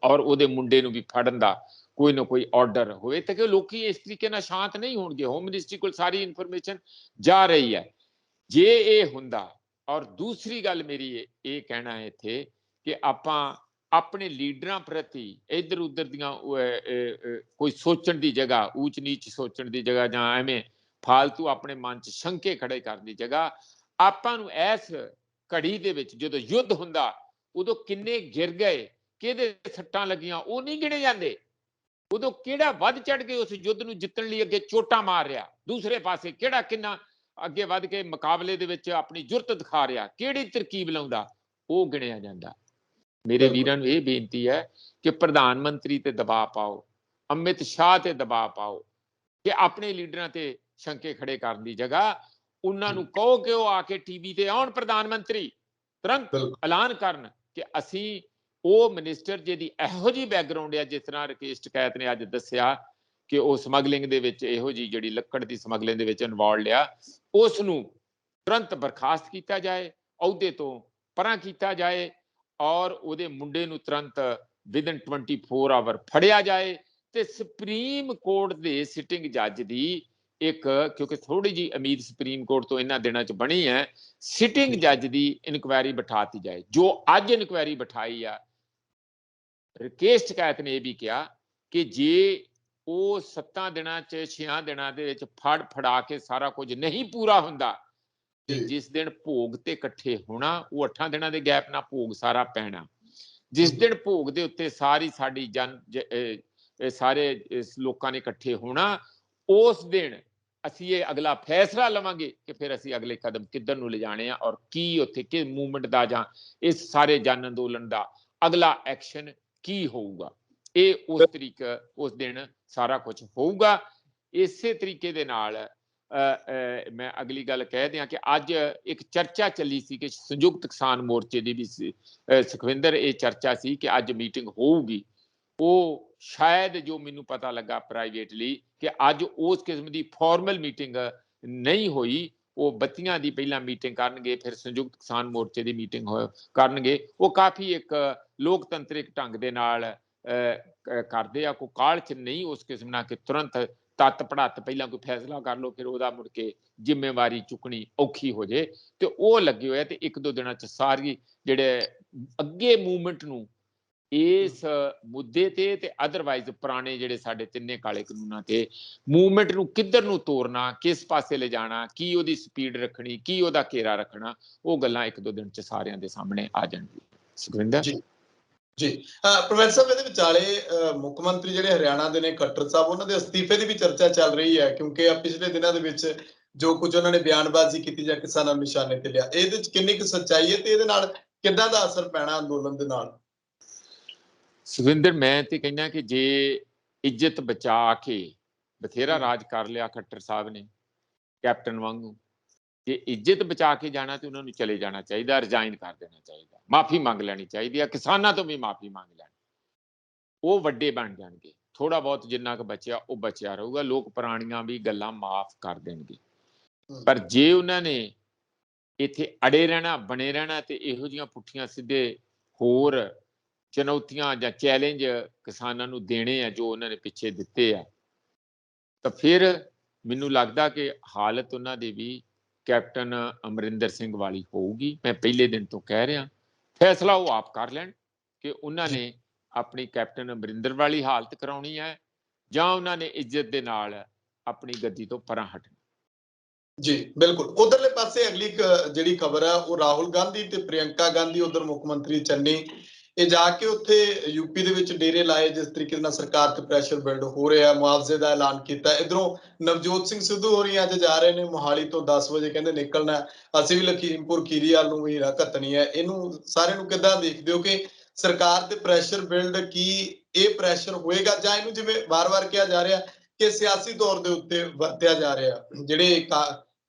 ਔਰ ਉਹਦੇ ਮੁੰਡੇ ਨੂੰ ਵੀ ਫੜਨ ਦਾ ਕੋਈ ਨਾ ਕੋਈ ਆਰਡਰ ਹੋਵੇ, ਤਾਂ ਕਿ ਲੋਕੀ ਇਸ ਤਰੀਕੇ ਨਾਲ ਸ਼ਾਂਤ ਨਹੀਂ ਹੋਣਗੇ। ਹੋਮ ਮਿਨਿਸਟਰੀ ਕੋਲ ਸਾਰੀ ਇਨਫੋਰਮੇਸ਼ਨ ਜਾ ਰਹੀ ਹੈ। ਜੇ ਇਹ ਹੁੰਦਾ, ਔਰ ਦੂਸਰੀ ਗੱਲ ਮੇਰੀ ਇਹ ਕਹਿਣਾ ਹੈ ਇੱਥੇ ਕਿ ਆਪਾਂ ਆਪਣੇ ਲੀਡਰਾਂ ਪ੍ਰਤੀ ਇੱਧਰ ਉੱਧਰ ਦੀਆਂ ਕੋਈ ਸੋਚਣ ਦੀ ਜਗ੍ਹਾ, ਊਚ ਨੀਚ ਸੋਚਣ ਦੀ ਜਗ੍ਹਾ, ਜਾਂ ਐਵੇਂ ਫਾਲਤੂ ਆਪਣੇ ਮਨ 'ਚ ਸ਼ੰਕੇ ਖੜੇ ਕਰਨ ਦੀ ਜਗ੍ਹਾ, ਆਪਾਂ ਨੂੰ ਇਸ ਘੜੀ ਦੇ ਵਿੱਚ ਜਦੋਂ ਯੁੱਧ ਹੁੰਦਾ ਉਦੋਂ ਕਿੰਨੇ ਗਿਰ ਗਏ, ਕਿਹਦੇ ਸੱਟਾਂ ਲੱਗੀਆਂ, ਉਹ ਨਹੀਂ ਗਿਣੇ ਜਾਂਦੇ। ਉਦੋਂ ਕਿਹੜਾ ਵੱਧ ਚੜ ਕੇ ਉਸ ਯੁੱਧ ਨੂੰ ਜਿੱਤਣ ਲਈ ਅੱਗੇ ਚੋਟਾਂ ਮਾਰ ਰਿਹਾ, ਦੂਸਰੇ ਪਾਸੇ ਕਿਹੜਾ ਕਿੰਨਾ ਅੱਗੇ ਵੱਧ ਕੇ ਮੁਕਾਬਲੇ ਦੇ ਵਿੱਚ ਆਪਣੀ ਜੁਰਤ ਦਿਖਾ ਰਿਹਾ, ਕਿਹੜੀ ਤਰਕੀਬ ਲਾਉਂਦਾ, ਉਹ ਗਿਣਿਆ ਜਾਂਦਾ। ਮੇਰੇ ਵੀਰਾਂ ਨੂੰ ਇਹ ਬੇਨਤੀ ਹੈ ਕਿ ਪ੍ਰਧਾਨ ਮੰਤਰੀ ਤੇ ਦਬਾਅ ਪਾਓ, ਅਮਿਤ ਸ਼ਾਹ ਤੇ ਦਬਾਅ ਪਾਓ, ਕਿ ਆਪਣੇ ਲੀਡਰਾਂ ਤੇ ਸ਼ੰਕੇ ਖੜੇ ਕਰਨ ਦੀ ਜਗ੍ਹਾ ਉਹਨਾਂ ਨੂੰ ਕਹੋ ਕਿ ਉਹ ਆ ਕੇ ਟੀਵੀ ਤੇ ਆਉਣ, ਪ੍ਰਧਾਨ ਮੰਤਰੀ ਤੁਰੰਤ ਐਲਾਨ ਕਰਨ ਕਿ ਅਸੀਂ ਉਹ ਮਿਨਿਸਟਰ ਜਿਹਦੀ ਇਹੋ ਜਿਹੀ ਬੈਕਗਰਾਉਂਡ ਹੈ, ਜਿਸ ਤਰ੍ਹਾਂ ਰਕੇਸ਼ ਟਕੈਤ ਨੇ ਅੱਜ ਦੱਸਿਆ ਕਿ ਉਹ ਸਮਗਲਿੰਗ ਦੇ ਵਿੱਚ, ਇਹੋ ਜਿਹੀ ਜਿਹੜੀ ਲੱਕੜ ਦੀ ਸਮਗਲਿੰਗ ਦੇ ਵਿੱਚ ਇਨਵੋਲਡ ਆ, ਉਸ ਨੂੰ ਤੁਰੰਤ ਬਰਖਾਸਤ ਕੀਤਾ ਜਾਏ, ਅਹੁਦੇ ਤੋਂ ਪਰਾਂ ਕੀਤਾ ਜਾਏ, ਔਰ ਉਹਦੇ ਮੁੰਡੇ ਨੂੰ ਤੁਰੰਤ ਵਿਦਨ 24 ਆਵਰ ਫੜਿਆ ਜਾਏ। ਤੇ ਸੁਪਰੀਮ ਕੋਰਟ ਦੇ ਸਿਟਿੰਗ ਜੱਜ ਦੀ ਇੱਕ, ਕਿਉਂਕਿ ਥੋੜੀ ਜੀ ਉਮੀਦ ਸੁਪਰੀਮ ਕੋਰਟ ਤੋਂ ਇਹਨਾਂ ਦਿਨਾਂ 'ਚ ਬਣੀ ਹੈ, ਸਿਟਿੰਗ ਜੱਜ ਦੀ ਇਨਕੁਆਇਰੀ ਬਿਠਾਤੀ ਜਾਏ। ਜੋ ਅੱਜ ਇਨਕੁਆਇਰੀ ਬਿਠਾਈ ਆ, ਰਕੇਸ਼ ਟਕੈਤ ਨੇ ਇਹ ਵੀ ਕਿਹਾ ਕਿ ਜੇ ਉਹ 7 ਦਿਨਾਂ 'ਚ 6 ਦਿਨਾਂ ਦੇ ਵਿੱਚ ਫੜਾ ਕੇ ਸਾਰਾ ਕੁਝ ਨਹੀਂ ਪੂਰਾ ਹੁੰਦਾ, ਤੇ ਜਿਸ ਦਿਨ ਭੋਗ ਤੇ ਇਕੱਠੇ ਹੋਣਾ, ਉਹ 8 ਦਿਨਾਂ ਦੇ ਗੈਪ ਨਾਲ ਭੋਗ ਸਾਰਾ ਪੈਣਾ। ਜਿਸ ਦਿਨ ਭੋਗ ਦੇ ਉੱਤੇ ਸਾਰੀ ਸਾਡੀ ਸਾਰੇ ਲੋਕਾਂ ਨੇ ਇਕੱਠੇ ਹੋਣਾ, ਉਸ ਦਿਨ ਅਸੀਂ ਇਹ ਅਗਲਾ ਫੈਸਲਾ ਲਵਾਂਗੇ ਕਿ ਫਿਰ ਅਸੀਂ ਅਗਲੇ ਕਦਮ ਕਿੱਧਰ ਨੂੰ ਲਿਜਾਣੇ ਆ, ਔਰ ਕੀ ਉੱਥੇ ਕਿ ਮੂਵਮੈਂਟ ਦਾ ਜਾਂ ਇਸ ਸਾਰੇ ਜਨ ਅੰਦੋਲਨ ਦਾ ਅਗਲਾ ਐਕਸ਼ਨ ਕੀ ਹੋਊਗਾ। ਇਹ ਉਸ ਤਰੀਕੇ, ਉਸ ਦਿਨ ਸਾਰਾ ਕੁਝ ਹੋਊਗਾ। ਇਸੇ ਤਰੀਕੇ ਦੇ ਨਾਲ ਮੈਂ ਅਗਲੀ ਗੱਲ ਕਹਿ ਦਿਆਂ ਕਿ ਅੱਜ ਇੱਕ ਚਰਚਾ ਚੱਲੀ ਸੀ ਕਿ ਸੰਯੁਕਤ ਕਿਸਾਨ ਮੋਰਚੇ ਦੀ ਵੀ ਸੁਖਵਿੰਦਰ ਇਹ ਚਰਚਾ ਸੀ ਕਿ ਅੱਜ ਮੀਟਿੰਗ ਹੋਊਗੀ। ਉਹ ਸ਼ਾਇਦ, ਜੋ ਮੈਨੂੰ ਪਤਾ ਲੱਗਾ ਪ੍ਰਾਈਵੇਟਲੀ, ਕਿ ਅੱਜ ਉਸ ਕਿਸਮ ਦੀ ਫਾਰਮਲ ਮੀਟਿੰਗ नहीं हुई, वो ਬੱਤੀਆਂ ਦੀ ਪਹਿਲਾਂ ਮੀਟਿੰਗ ਕਰਨਗੇ, ਫਿਰ ਸੰਯੁਕਤ ਕਿਸਾਨ ਮੋਰਚੇ ਦੀ ਮੀਟਿੰਗ ਕਰਨਗੇ। ਉਹ ਕਾਫੀ ਇੱਕ ਲੋਕਤੰਤਰਿਕ ਢੰਗ ਦੇ ਨਾਲ ਕਰਦੇ ਆ, ਕੋਈ ਕਾਲਚ ਨਹੀਂ ਉਸ ਕਿਸਮ ਨਾਲ ਕਿ ਤੁਰੰਤ ਤੱਤ ਪੜਾਤ ਪਹਿਲਾਂ ਕੋਈ ਫੈਸਲਾ ਕਰ ਲਓ, ਫਿਰ ਉਹਦਾ ਮੁੜ ਕੇ ਜ਼ਿੰਮੇਵਾਰੀ ਚੁੱਕਣੀ ਔਖੀ ਹੋ ਜੇ। ਤੇ ਉਹ ਲੱਗੇ ਹੋਏ ਤੇ ਇੱਕ ਦੋ ਦਿਨਾਂ ਚ ਸਾਰੀ ਜਿਹੜੇ ਅੱਗੇ ਮੂਵਮੈਂਟ ਨੂੰ ਇਸ ਮੁੱਦੇ ਤੇ ਅਦਰਵਾਈਜ਼ ਪੁਰਾਣੇ ਜਿਹੜੇ ਸਾਡੇ ਤਿੰਨੇ ਕਾਲੇ ਕਾਨੂੰਨਾਂ ਤੇ ਮੂਵਮੈਂਟ ਨੂੰ ਕਿੱਧਰ ਨੂੰ ਤੋਰਨਾ, ਕਿਸ ਪਾਸੇ ਲੈ ਜਾਣਾ, ਕੀ ਉਹਦੀ ਸਪੀਡ ਰੱਖਣੀ, ਕੀ ਉਹਦਾ ਘੇਰਾ ਰੱਖਣਾ, ਉਹ ਗੱਲਾਂ ਇੱਕ ਦੋ ਦਿਨ ਚ ਸਾਰਿਆਂ ਦੇ ਸਾਹਮਣੇ ਆ ਜਾਣਗੀਆਂ। ਸੁਖਵਿੰਦਰ ਜੀ ਜੀ ਪ੍ਰੋਫੈਸਰ ਸਾਹਿਬ, ਇਹਦੇ ਵਿਚਾਲੇ ਮੁੱਖ ਮੰਤਰੀ ਜਿਹੜੇ ਹਰਿਆਣਾ ਦੇ ਨੇ ਖੱਟਰ ਸਾਹਿਬ, ਉਹਨਾਂ ਦੇ ਅਸਤੀਫੇ ਦੀ ਵੀ ਚਰਚਾ ਚੱਲ ਰਹੀ ਹੈ, ਕਿਉਂਕਿ ਪਿਛਲੇ ਦਿਨਾਂ ਦੇ ਵਿੱਚ ਜੋ ਕੁਝ ਉਹਨਾਂ ਨੇ ਬਿਆਨਬਾਜ਼ੀ ਕੀਤੀ ਜਾਂ ਕਿਸਾਨਾਂ ਨੂੰ ਨਿਸ਼ਾਨੇ ਤੇ ਲਿਆ, ਇਹਦੇ ਵਿੱਚ ਕਿੰਨੀ ਕੁ ਸੱਚਾਈ ਹੈ ਤੇ ਇਹਦੇ ਨਾਲ ਕਿੱਦਾਂ ਦਾ ਅਸਰ ਪੈਣਾ ਅੰਦੋਲਨ ਦੇ ਨਾਲ? ਸੁਖਵਿੰਦਰ, ਮੈਂ ਤੇ ਕਹਿੰਦਾ ਕਿ ਜੇ ਇੱਜ਼ਤ ਬਚਾ ਕੇ ਬਥੇਰਾ ਰਾਜ ਕਰ ਲਿਆ ਖੱਟਰ ਸਾਹਿਬ ਨੇ ਕੈਪਟਨ ਵਾਂਗੂ, ਜੇ ਇੱਜ਼ਤ ਬਚਾ ਕੇ ਜਾਣਾ ਤੇ ਉਹਨਾਂ ਨੂੰ ਚਲੇ ਜਾਣਾ ਚਾਹੀਦਾ, ਰਿਜ਼ਾਈਨ ਕਰ ਦੇਣਾ ਚਾਹੀਦਾ, ਮਾਫੀ ਮੰਗ ਲੈਣੀ ਚਾਹੀਦੀ ਹੈ, ਕਿਸਾਨਾਂ ਤੋਂ ਵੀ ਮਾਫੀ ਮੰਗ ਲੈਣੀ। ਉਹ ਵੱਡੇ ਬਣ ਜਾਣਗੇ, ਥੋੜਾ ਬਹੁਤ ਜਿੰਨਾ ਕੁ ਬਚਿਆ ਉਹ ਬਚਿਆ ਰਹੂਗਾ, ਲੋਕ ਪੁਰਾਣੀਆਂ ਵੀ ਗੱਲਾਂ ਮਾਫ ਕਰ ਦੇਣਗੇ। ਪਰ ਜੇ ਉਹਨਾਂ ਨੇ ਇੱਥੇ ਅੜੇ ਰਹਿਣਾ, ਬਣੇ ਰਹਿਣਾ ਤੇ ਇਹੋ ਜਿਹੀਆਂ ਪੁੱਠੀਆਂ ਸਿੱਧੇ ਹੋਰ ਚੁਣੌਤੀਆਂ ਜਾਂ ਚੈਲੰਜ ਕਿਸਾਨਾਂ ਨੂੰ ਦੇਣੇ ਆ ਜੋ ਉਹਨਾਂ ਨੇ ਪਿੱਛੇ ਦਿੱਤੇ ਆ, ਤਾਂ ਫਿਰ ਮੈਨੂੰ ਲੱਗਦਾ ਕਿ ਹਾਲਤ ਉਹਨਾਂ ਦੀ ਵੀ ਕੈਪਟਨ ਅਮਰਿੰਦਰ ਸਿੰਘ ਵਾਲੀ ਹੋਊਗੀ। ਮੈਂ ਪਹਿਲੇ ਦਿਨ ਤੋਂ ਕਹਿ ਰਿਹਾ, ਫੈਸਲਾ ਉਹ ਆਪ ਕਰ ਲੈਣ ਕਿ ਉਹਨਾਂ ਨੇ ਆਪਣੀ ਕੈਪਟਨ ਅਮਰਿੰਦਰ ਵਾਲੀ ਹਾਲਤ ਕਰਾਉਣੀ ਹੈ ਜਾਂ ਉਹਨਾਂ ਨੇ ਇੱਜ਼ਤ ਦੇ ਨਾਲ ਆਪਣੀ ਗੱਦੀ ਤੋਂ ਪਰਾਂ ਹਟਣਾ। ਜੀ ਬਿਲਕੁਲ। ਉਧਰਲੇ ਪਾਸੇ ਅਗਲੀ ਜਿਹੜੀ ਖਬਰ ਹੈ ਉਹ ਰਾਹੁਲ ਗਾਂਧੀ ਤੇ ਪ੍ਰਿਯੰਕਾ ਗਾਂਧੀ, ਉਧਰ ਮੁੱਖ ਮੰਤਰੀ ਚੰਨੀ, ਇਹ ਜਾ ਕੇ ਉੱਥੇ ਯੂਪੀ ਦੇ ਵਿੱਚ ਡੇਰੇ ਲਾਏ, ਜਿਸ ਤਰੀਕੇ ਨਾਲ ਸਰਕਾਰ ਤੇ ਪ੍ਰੈਸ਼ਰ ਬਿਲਡ ਹੋ ਰਿਹਾ, ਮੁਆਵਜ਼ੇ ਦਾ ਐਲਾਨ ਕੀਤਾ। ਇਧਰੋਂ ਨਵਜੋਤ ਸਿੰਘ ਸਿੱਧੂ ਹੋਰੀ ਅੱਜ ਜਾ ਰਹੇ ਨੇ ਮੋਹਾਲੀ ਤੋਂ 10 ਵਜੇ, ਕਹਿੰਦੇ ਨਿਕਲਣਾ, ਅਸੀਂ ਵੀ ਲਖੀਮਪੁਰ ਖੀਰੀ ਵੱਲ ਨੂੰ ਵੀ ਹੀਰਾ ਘੱਤਣੀ ਹੈ। ਇਹਨੂੰ ਸਾਰਿਆਂ ਨੂੰ ਕਿੱਦਾਂ ਦੇਖਦੇ ਹੋ ਕਿ ਸਰਕਾਰ ਤੇ ਪ੍ਰੈਸ਼ਰ ਬਿਲਡ, ਕੀ ਇਹ ਪ੍ਰੈਸ਼ਰ ਹੋਏਗਾ ਜਾਂ ਇਹਨੂੰ ਜਿਵੇਂ ਵਾਰ-ਵਾਰ ਕਿਹਾ ਜਾ ਰਿਹਾ ਕਿ ਸਿਆਸੀ ਤੌਰ ਦੇ ਉੱਤੇ ਵਰਤਿਆ ਜਾ ਰਿਹਾ? ਜਿਹੜੇ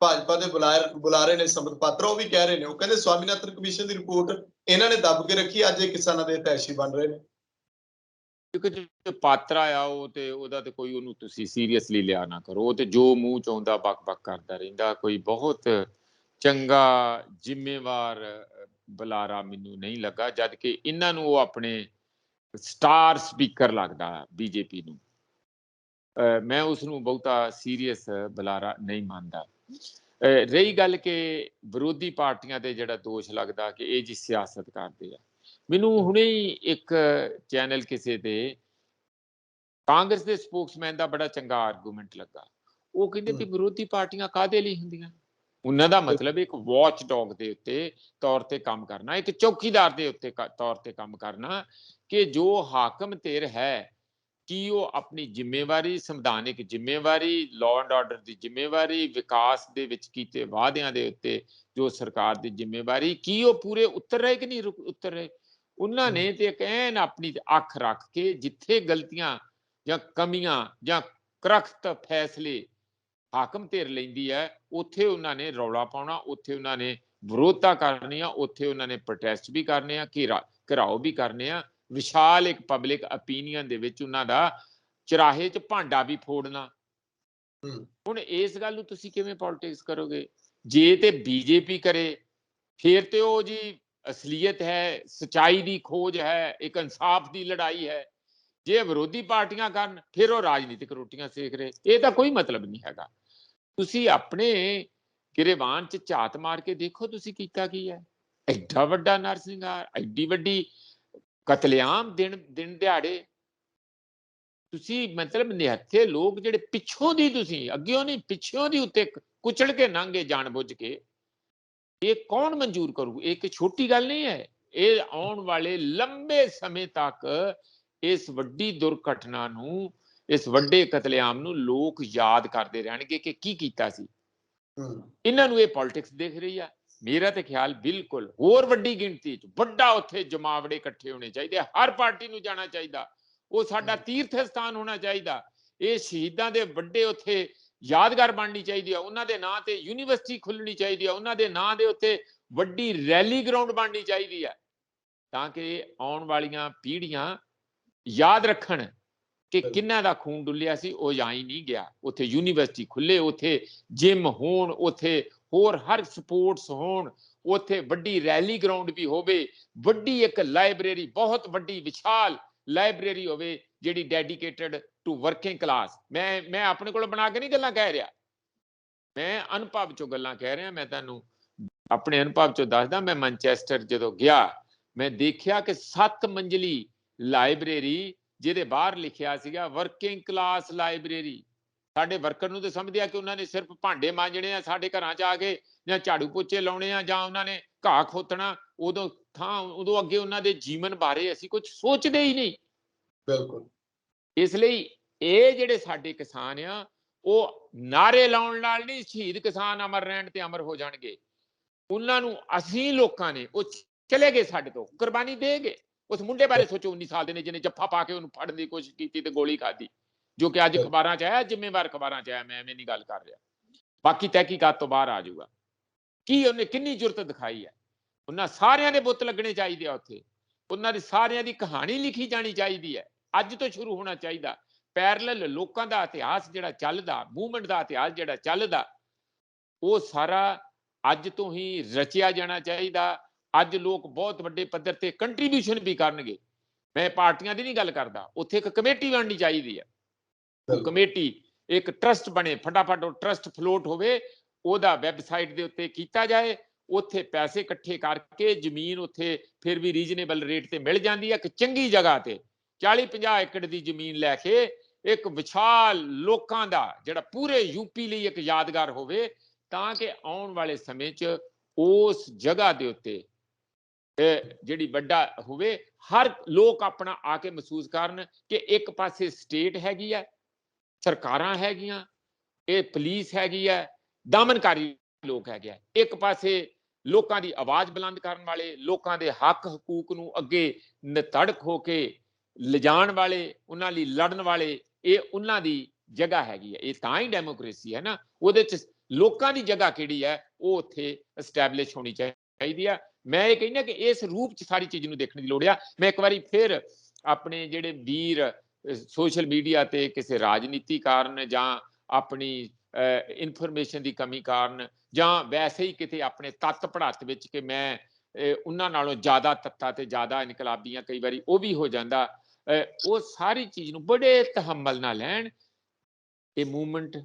ਭਾਜਪਾ ਦੇ ਬੁਲਾਰੇ ਨੇ ਸੰਬਿਤ ਪਾਤਰਾ, ਉਹ ਵੀ ਕਹਿ ਰਹੇ ਨੇ, ਉਹ ਕਹਿੰਦੇ ਸਵਾਮੀਨਾਥਨ ਕਮਿਸ਼ਨ ਦੀ ਰਿਪੋਰਟ ਇਹਨਾਂ ਨੇ ਦੱਬ ਕੇ ਰੱਖੀ, ਅੱਜ ਇਹ ਕਿਸਾਨਾਂ ਦੇ ਹਿਤੈਸ਼ੀ ਬਣ ਰਹੇ ਨੇ। ਕਿਉਂਕਿ ਜੋ ਪਾਤਰਾ ਆ ਉਹ ਤੇ ਉਹਦਾ ਤੇ ਕੋਈ ਉਹਨੂੰ ਤੁਸੀਂ ਸੀਰੀਅਸਲੀ ਲਿਆ ਨਾ ਕਰੋ, ਉਹ ਤੇ ਜੋ ਮੂੰਹ ਚ ਆਉਂਦਾ ਬਕ-ਬਕ ਕਰਦਾ ਰਹਿੰਦਾ, ਕੋਈ ਬਹੁਤ ਚੰਗਾ ਜ਼ਿੰਮੇਵਾਰ ਬੁਲਾਰਾ ਮੈਨੂੰ ਨਹੀਂ ਲੱਗਾ, ਜਦ ਕਿ ਇਹਨਾਂ ਨੂੰ ਉਹ ਆਪਣੇ ਸਟਾਰ ਸਪੀਕਰ ਲੱਗਦਾ ਬੀਜੇਪੀ ਨੂੰ। ਮੈਂ ਉਸ ਨੂੰ ਬਹੁਤਾ ਸੀਰੀਅਸ ਬੁਲਾਰਾ ਨਹੀਂ ਮੰਨਦਾ। ਰਹੀ ਗੱਲ ਕਿ ਵਿਰੋਧੀ ਪਾਰਟੀਆਂ ਤੇ ਜਿਹੜਾ ਦੋਸ਼ ਲੱਗਦਾ ਕਿ ਇਹ ਜੀ ਸਿਆਸਤ ਕਰਦੇ ਆ, ਮੈਨੂੰ ਹੁਣੇ ਹੀ ਇੱਕ ਚੈਨਲ ਕਿਸੇ ਤੇ ਕਾਂਗਰਸ ਦੇ ਸਪੋਕਸਮੈਨ ਦਾ ਬੜਾ ਚੰਗਾ ਆਰਗੂਮੈਂਟ ਲੱਗਾ। ਉਹ ਕਹਿੰਦੇ ਵੀ ਵਿਰੋਧੀ ਪਾਰਟੀਆਂ ਕਾਹਦੇ ਲਈ ਹੁੰਦੀਆਂ? ਉਹਨਾਂ ਦਾ ਮਤਲਬ ਇੱਕ ਵਾਚ ਡੌਗ ਦੇ ਉੱਤੇ ਤੌਰ ਤੇ ਕੰਮ ਕਰਨਾ, ਇੱਕ ਚੌਕੀਦਾਰ ਦੇ ਉੱਤੇ ਤੌਰ ਤੇ ਕੰਮ ਕਰਨਾ, ਕਿ ਜੋ ਹਾਕਮ ਧਿਰ ਹੈ ਕੀ ਉਹ ਆਪਣੀ ਜ਼ਿੰਮੇਵਾਰੀ, ਸੰਵਿਧਾਨਿਕ ਜ਼ਿੰਮੇਵਾਰੀ, ਲਾਅ ਐਂਡ ਆਰਡਰ ਦੀ ਜ਼ਿੰਮੇਵਾਰੀ, ਵਿਕਾਸ ਦੇ ਵਿੱਚ ਕੀਤੇ ਵਾਅਦਿਆਂ ਦੇ ਉੱਤੇ ਜੋ ਸਰਕਾਰ ਦੀ ਜ਼ਿੰਮੇਵਾਰੀ, ਕੀ ਉਹ ਪੂਰੇ ਉਤਰ ਰਹੇ ਕਿ ਨਹੀਂ ਉਤਰ ਰਹੇ? ਉਹਨਾਂ ਨੇ ਤੇ ਇੱਕ ਐਨ ਆਪਣੀ ਅੱਖ ਰੱਖ ਕੇ ਜਿੱਥੇ ਗਲਤੀਆਂ ਜਾਂ ਕਮੀਆਂ ਜਾਂ ਕਰਖਤ ਫੈਸਲੇ ਹਾਕਮ ਧਿਰ ਲੈਂਦੀ ਹੈ, ਉੱਥੇ ਉਹਨਾਂ ਨੇ ਰੌਲਾ ਪਾਉਣਾ, ਉੱਥੇ ਉਹਨਾਂ ਨੇ ਵਿਰੋਧਤਾ ਕਰਨੀ ਆ, ਉੱਥੇ ਉਹਨਾਂ ਨੇ ਪ੍ਰੋਟੈਸਟ ਵੀ ਕਰਨੇ ਆ, ਘਿਰਾਓ ਵੀ ਕਰਨੇ ਆ, ਵਿਸ਼ਾਲ ਇੱਕ ਪਬਲਿਕ ਓਪੀਨੀਅਨ ਦੇ ਵਿੱਚ ਉਹਨਾਂ ਦਾ ਚਰਾਹੇ 'ਚ ਭਾਂਡਾ ਵੀ ਫੋੜਨਾ। ਹੁਣ ਇਸ ਗੱਲ ਨੂੰ ਤੁਸੀਂ ਕਿਵੇਂ ਪੋਲਿਟਿਕਸ ਕਰੋਗੇ? ਜੇ ਤੇ ਬੀਜੇਪੀ ਕਰੇ ਫਿਰ ਤੇ ਉਹ ਜੀ ਅਸਲੀਅਤ ਹੈ, ਸਚਾਈ ਦੀ ਖੋਜ ਹੈ, ਇੱਕ ਇਨਸਾਫ ਦੀ ਲੜਾਈ ਹੈ। ਜੇ ਵਿਰੋਧੀ ਪਾਰਟੀਆਂ ਕਰਨ ਫਿਰ ਉਹ ਰਾਜਨੀਤਿਕ ਰੋਟੀਆਂ ਸੇਕ ਰਹੇ, ਇਹ ਤਾਂ ਕੋਈ ਮਤਲਬ ਨਹੀਂ ਹੈਗਾ। ਤੁਸੀਂ ਆਪਣੇ ਗਿਰੇਬਾਨ 'ਚ ਝਾਤ ਮਾਰ ਕੇ ਦੇਖੋ ਤੁਸੀਂ ਕੀਤਾ ਕੀ ਹੈ। ਐਡਾ ਵੱਡਾ ਨਰਸਿੰਘਾਰ, ਐਡੀ ਵੱਡੀ ਕਤਲੇਆਮ ਦਿਨ ਦਿਹਾੜੇ, ਤੁਸੀਂ ਮਤਲਬ ਨਿਹੱਥੇ ਲੋਕ ਜਿਹੜੇ ਪਿੱਛੋਂ ਦੀ, ਤੁਸੀਂ ਅੱਗਿਓਂ ਨਹੀਂ ਪਿੱਛੋਂ ਦੀ ਉੱਤੇ ਕੁਚਲ ਕੇ ਲੰਘੇ ਜਾਣ ਬੁੱਝ ਕੇ, ਇਹ ਕੌਣ ਮਨਜ਼ੂਰ ਕਰੂ? ਇਹ ਇੱਕ ਛੋਟੀ ਗੱਲ ਨਹੀਂ ਹੈ। ਇਹ ਆਉਣ ਵਾਲੇ ਲੰਬੇ ਸਮੇਂ ਤੱਕ ਇਸ ਵੱਡੀ ਦੁਰਘਟਨਾ ਨੂੰ, ਇਸ ਵੱਡੇ ਕਤਲੇਆਮ ਨੂੰ ਲੋਕ ਯਾਦ ਕਰਦੇ ਰਹਿਣਗੇ ਕਿ ਕੀ ਕੀਤਾ ਸੀ। ਇਹਨਾਂ ਨੂੰ ਇਹ ਪੋਲਿਟਿਕਸ ਦੇਖ ਰਹੀ ਆ। ਮੇਰਾ ਤੇ ਖਿਆਲ ਬਿਲਕੁਲ ਹੋਰ ਵੱਡੀ ਗਿਣਤੀ 'ਚ ਵੱਡਾ ਉੱਥੇ ਜਮਾਵੜੇ ਇਕੱਠੇ ਹੋਣੇ ਚਾਹੀਦੇ, ਹਰ ਪਾਰਟੀ ਨੂੰ ਜਾਣਾ ਚਾਹੀਦਾ, ਉਹ ਸਾਡਾ ਤੀਰਥ ਸਥਾਨ ਹੋਣਾ ਚਾਹੀਦਾ। ਇਹ ਸ਼ਹੀਦਾਂ ਦੇ ਵੱਡੇ ਉੱਥੇ ਯਾਦਗਾਰ ਬਣਨੀ ਚਾਹੀਦੀ ਆ, ਉਹਨਾਂ ਦੇ ਨਾਂ ਤੇ ਯੂਨੀਵਰਸਿਟੀ ਖੁੱਲਣੀ ਚਾਹੀਦੀ ਆ, ਉਹਨਾਂ ਦੇ ਨਾਂ ਦੇ ਉੱਤੇ ਵੱਡੀ ਰੈਲੀ ਗਰਾਊਂਡ ਬਣਨੀ ਚਾਹੀਦੀ ਆ, ਤਾਂ ਕਿ ਆਉਣ ਵਾਲੀਆਂ ਪੀੜ੍ਹੀਆਂ ਯਾਦ ਰੱਖਣ ਕਿ ਕਿੰਨਾ ਦਾ ਖੂਨ ਡੁੱਲਿਆ ਸੀ ਉਹ ਜਾਂ ਹੀ ਨਹੀਂ ਗਿਆ। ਉੱਥੇ ਯੂਨੀਵਰਸਿਟੀ ਖੁੱਲੇ, ਉੱਥੇ ਜਿਮ ਹੋਣ, ਉੱਥੇ ਹੋਰ ਹਰ ਸਪੋਰਟਸ ਹੋਣ, ਉੱਥੇ ਵੱਡੀ ਰੈਲੀ ਗਰਾਊਂਡ ਵੀ ਹੋਵੇ, ਵੱਡੀ ਇੱਕ ਲਾਇਬ੍ਰੇਰੀ, ਬਹੁਤ ਵੱਡੀ ਵਿਸ਼ਾਲ ਲਾਇਬ੍ਰੇਰੀ ਹੋਵੇ ਜਿਹੜੀ ਡੈਡੀਕੇਟਡ ਟੂ ਵਰਕਿੰਗ ਕਲਾਸ। ਮੈਂ ਆਪਣੇ ਕੋਲ ਬਣਾ ਕੇ ਨਹੀਂ ਗੱਲਾਂ ਕਹਿ ਰਿਹਾ, ਮੈਂ ਅਨੁਭਵ ਚੋਂ ਗੱਲਾਂ ਕਹਿ ਰਿਹਾ। ਮੈਂ ਤੁਹਾਨੂੰ ਆਪਣੇ ਅਨੁਭਵ ਚੋਂ ਦੱਸਦਾ। ਮੈਂ ਮੈਨਚੈਸਟਰ ਜਦੋਂ ਗਿਆ, ਮੈਂ ਦੇਖਿਆ ਕਿ 7 ਮੰਜ਼ਲੀ ਲਾਇਬ੍ਰੇਰੀ ਜਿਹਦੇ ਬਾਹਰ ਲਿਖਿਆ ਸੀਗਾ ਵਰਕਿੰਗ ਕਲਾਸ ਲਾਇਬ੍ਰੇਰੀ। ਸਾਡੇ ਵਰਕਰ ਨੂੰ ਤਾਂ ਸਮਝਦੇ ਆ ਕਿ ਉਹਨਾਂ ਨੇ ਸਿਰਫ ਭਾਂਡੇ ਮਾਂਜਣੇ ਆ ਸਾਡੇ ਘਰਾਂ 'ਚ ਆ ਕੇ, ਜਾਂ ਝਾੜੂ ਪੋਚੇ ਲਾਉਣੇ ਆ, ਜਾਂ ਉਹਨਾਂ ਨੇ ਘਾਹ ਖੋਤਣਾ। ਉਦੋਂ ਅੱਗੇ ਉਹਨਾਂ ਦੇ ਜੀਵਨ ਬਾਰੇ ਅਸੀਂ ਕੁਝ ਸੋਚਦੇ ਹੀ ਨਹੀਂ। ਬਿਲਕੁਲ। ਇਸ ਲਈ ਇਹ ਜਿਹੜੇ ਸਾਡੇ ਕਿਸਾਨ ਆ, ਉਹ ਨਾਰੇ ਲਾਉਣ ਨਾਲ ਨਹੀਂ ਸ਼ਹੀਦ ਕਿਸਾਨ ਅਮਰ ਰਹਿਣ ਤੇ ਅਮਰ ਹੋ ਜਾਣਗੇ। ਉਹਨਾਂ ਨੂੰ ਅਸੀਂ ਲੋਕਾਂ ਨੇ, ਉਹ ਚਲੇ ਗਏ ਸਾਡੇ ਤੋਂ, ਕੁਰਬਾਨੀ ਦੇ ਗਏ। ਉਸ ਮੁੰਡੇ ਬਾਰੇ ਸੋਚੋ, 19 ਸਾਲ ਦੇ ਨੇ, ਜਿਹਨੇ ਜੱਫਾ ਪਾ ਕੇ ਉਹਨੂੰ ਫੜਨ ਦੀ ਕੋਸ਼ਿਸ਼ ਕੀਤੀ ਤੇ ਗੋਲੀ ਖਾਧੀ, ਜੋ ਕਿ ਅੱਜ ਅਖਬਾਰਾਂ 'ਚ ਆਇਆ, ਜ਼ਿੰਮੇਵਾਰ ਅਖਬਾਰਾਂ 'ਚ ਆਇਆ। ਮੈਂ ਐਵੇਂ ਨਹੀਂ ਗੱਲ ਕਰ ਰਿਹਾ, ਬਾਕੀ ਤਹਿਕੀਕਾਤ ਤੋਂ ਬਾਹਰ ਆ ਜਾਊਗਾ ਕੀ ਉਹਨੇ ਕਿੰਨੀ ਜੁਰਤ ਦਿਖਾਈ ਹੈ। ਉਹਨਾਂ ਸਾਰਿਆਂ ਦੇ ਬੁੱਤ ਲੱਗਣੇ ਚਾਹੀਦੇ ਆ ਉੱਥੇ, ਉਹਨਾਂ ਦੀ ਸਾਰਿਆਂ ਦੀ ਕਹਾਣੀ ਲਿਖੀ ਜਾਣੀ ਚਾਹੀਦੀ ਹੈ। ਅੱਜ ਤੋਂ ਸ਼ੁਰੂ ਹੋਣਾ ਚਾਹੀਦਾ। ਪੈਰਲਲ ਲੋਕਾਂ ਦਾ ਇਤਿਹਾਸ ਜਿਹੜਾ ਚੱਲਦਾ, ਮੂਵਮੈਂਟ ਦਾ ਇਤਿਹਾਸ ਜਿਹੜਾ ਚੱਲਦਾ, ਉਹ ਸਾਰਾ ਅੱਜ ਤੋਂ ਹੀ ਰਚਿਆ ਜਾਣਾ ਚਾਹੀਦਾ। ਅੱਜ ਲੋਕ ਬਹੁਤ ਵੱਡੇ ਪੱਧਰ ਤੇ ਕੰਟਰੀਬਿਊਸ਼ਨ ਵੀ ਕਰਨਗੇ। ਮੈਂ ਪਾਰਟੀਆਂ ਦੀ ਨਹੀਂ ਗੱਲ ਕਰਦਾ, ਉੱਥੇ ਇੱਕ ਕਮੇਟੀ ਬਣਨੀ ਚਾਹੀਦੀ ਹੈ। ਉਹ ਕਮੇਟੀ ਇੱਕ ਟਰਸਟ ਬਣੇ, ਫਟਾਫਟ ਉਹ ਟਰਸਟ ਫਲੋਟ ਹੋਵੇ, ਉਹਦਾ ਵੈਬਸਾਈਟ ਦੇ ਉੱਤੇ ਕੀਤਾ ਜਾਏ। ਉੱਥੇ ਪੈਸੇ ਇਕੱਠੇ ਕਰਕੇ ਜ਼ਮੀਨ ਉੱਥੇ ਫਿਰ ਵੀ ਰੀਜਨੇਬਲ ਰੇਟ ਤੇ ਮਿਲ ਜਾਂਦੀ ਹੈ। ਇੱਕ ਚੰਗੀ ਜਗ੍ਹਾ ਤੇ 40-50 ਏਕੜ ਦੀ ਜ਼ਮੀਨ ਲੈ ਕੇ ਇੱਕ ਵਿਸ਼ਾਲ ਲੋਕਾਂ ਦਾ ਜਿਹੜਾ ਪੂਰੇ ਯੂਪੀ ਲਈ ਇੱਕ ਯਾਦਗਾਰ ਹੋਵੇ, ਤਾਂ ਕਿ ਆਉਣ ਵਾਲੇ ਸਮੇਂ 'ਚ ਉਸ ਜਗ੍ਹਾ ਦੇ ਉੱਤੇ ਜਿਹੜੀ ਵੱਡਾ ਹੋਵੇ, ਹਰ ਲੋਕ ਆਪਣਾ ਆ ਕੇ ਮਹਿਸੂਸ ਕਰਨ ਕਿ ਇੱਕ ਪਾਸੇ ਸਟੇਟ ਹੈਗੀ ਹੈ, ਸਰਕਾਰਾਂ ਹੈਗੀਆਂ, ਇਹ ਪੁਲਿਸ ਹੈਗੀ ਹੈ, ਦਮਨਕਾਰੀ ਲੋਕ ਹੈਗੇ ਆ, ਇੱਕ ਪਾਸੇ ਲੋਕਾਂ ਦੀ ਆਵਾਜ਼ ਬੁਲੰਦ ਕਰਨ ਵਾਲੇ, ਲੋਕਾਂ ਦੇ ਹੱਕ ਹਕੂਕ ਨੂੰ ਅੱਗੇ ਨਿਤੜਕ ਹੋ ਕੇ ਲਿਜਾਣ ਵਾਲੇ, ਉਹਨਾਂ ਲਈ ਲੜਨ ਵਾਲੇ, ਇਹ ਉਹਨਾਂ ਦੀ ਜਗ੍ਹਾ ਹੈਗੀ ਹੈ। ਇਹ ਤਾਂ ਹੀ ਡੈਮੋਕ੍ਰੇਸੀ ਹੈ ਨਾ। ਉਹਦੇ 'ਚ ਲੋਕਾਂ ਦੀ ਜਗ੍ਹਾ ਕਿਹੜੀ ਹੈ, ਉਹ ਉੱਥੇ ਐਸਟੈਬਲਿਸ਼ ਹੋਣੀ ਚਾਹੀਦੀ ਆ। ਮੈਂ ਇਹ ਕਹਿੰਦਾ ਕਿ ਇਸ ਰੂਪ 'ਚ ਸਾਰੀ ਚੀਜ਼ ਨੂੰ ਦੇਖਣ ਦੀ ਲੋੜ ਆ। ਮੈਂ ਇੱਕ ਵਾਰੀ ਫਿਰ ਆਪਣੇ ਜਿਹੜੇ ਵੀਰ ਸੋਸ਼ਲ ਮੀਡੀਆ ਤੇ ਕਿਸੇ ਰਾਜਨੀਤੀ ਕਾਰਨ, ਜਾਂ ਆਪਣੀ ਇਨਫੋਰਮੇਸ਼ਨ ਦੀ ਕਮੀ ਕਾਰਨ, ਜਾਂ ਵੈਸੇ ਹੀ ਕਿਤੇ ਆਪਣੇ ਤੱਤ ਪੜਾਤ ਵਿੱਚ ਕਿ ਮੈਂ ਉਹਨਾਂ ਨਾਲੋਂ ਜ਼ਿਆਦਾ ਤੱਤਾਂ ਤੇ ਜ਼ਿਆਦਾ ਇਨਕਲਾਬੀਆਂ, ਕਈ ਵਾਰੀ ਉਹ ਵੀ ਹੋ ਜਾਂਦਾ, ਉਹ ਸਾਰੀ ਚੀਜ਼ ਨੂੰ ਬੜੇ ਤਹੱਮਲ ਨਾਲ ਲੈਣ। ਇਹ ਮੂਵਮੈਂਟ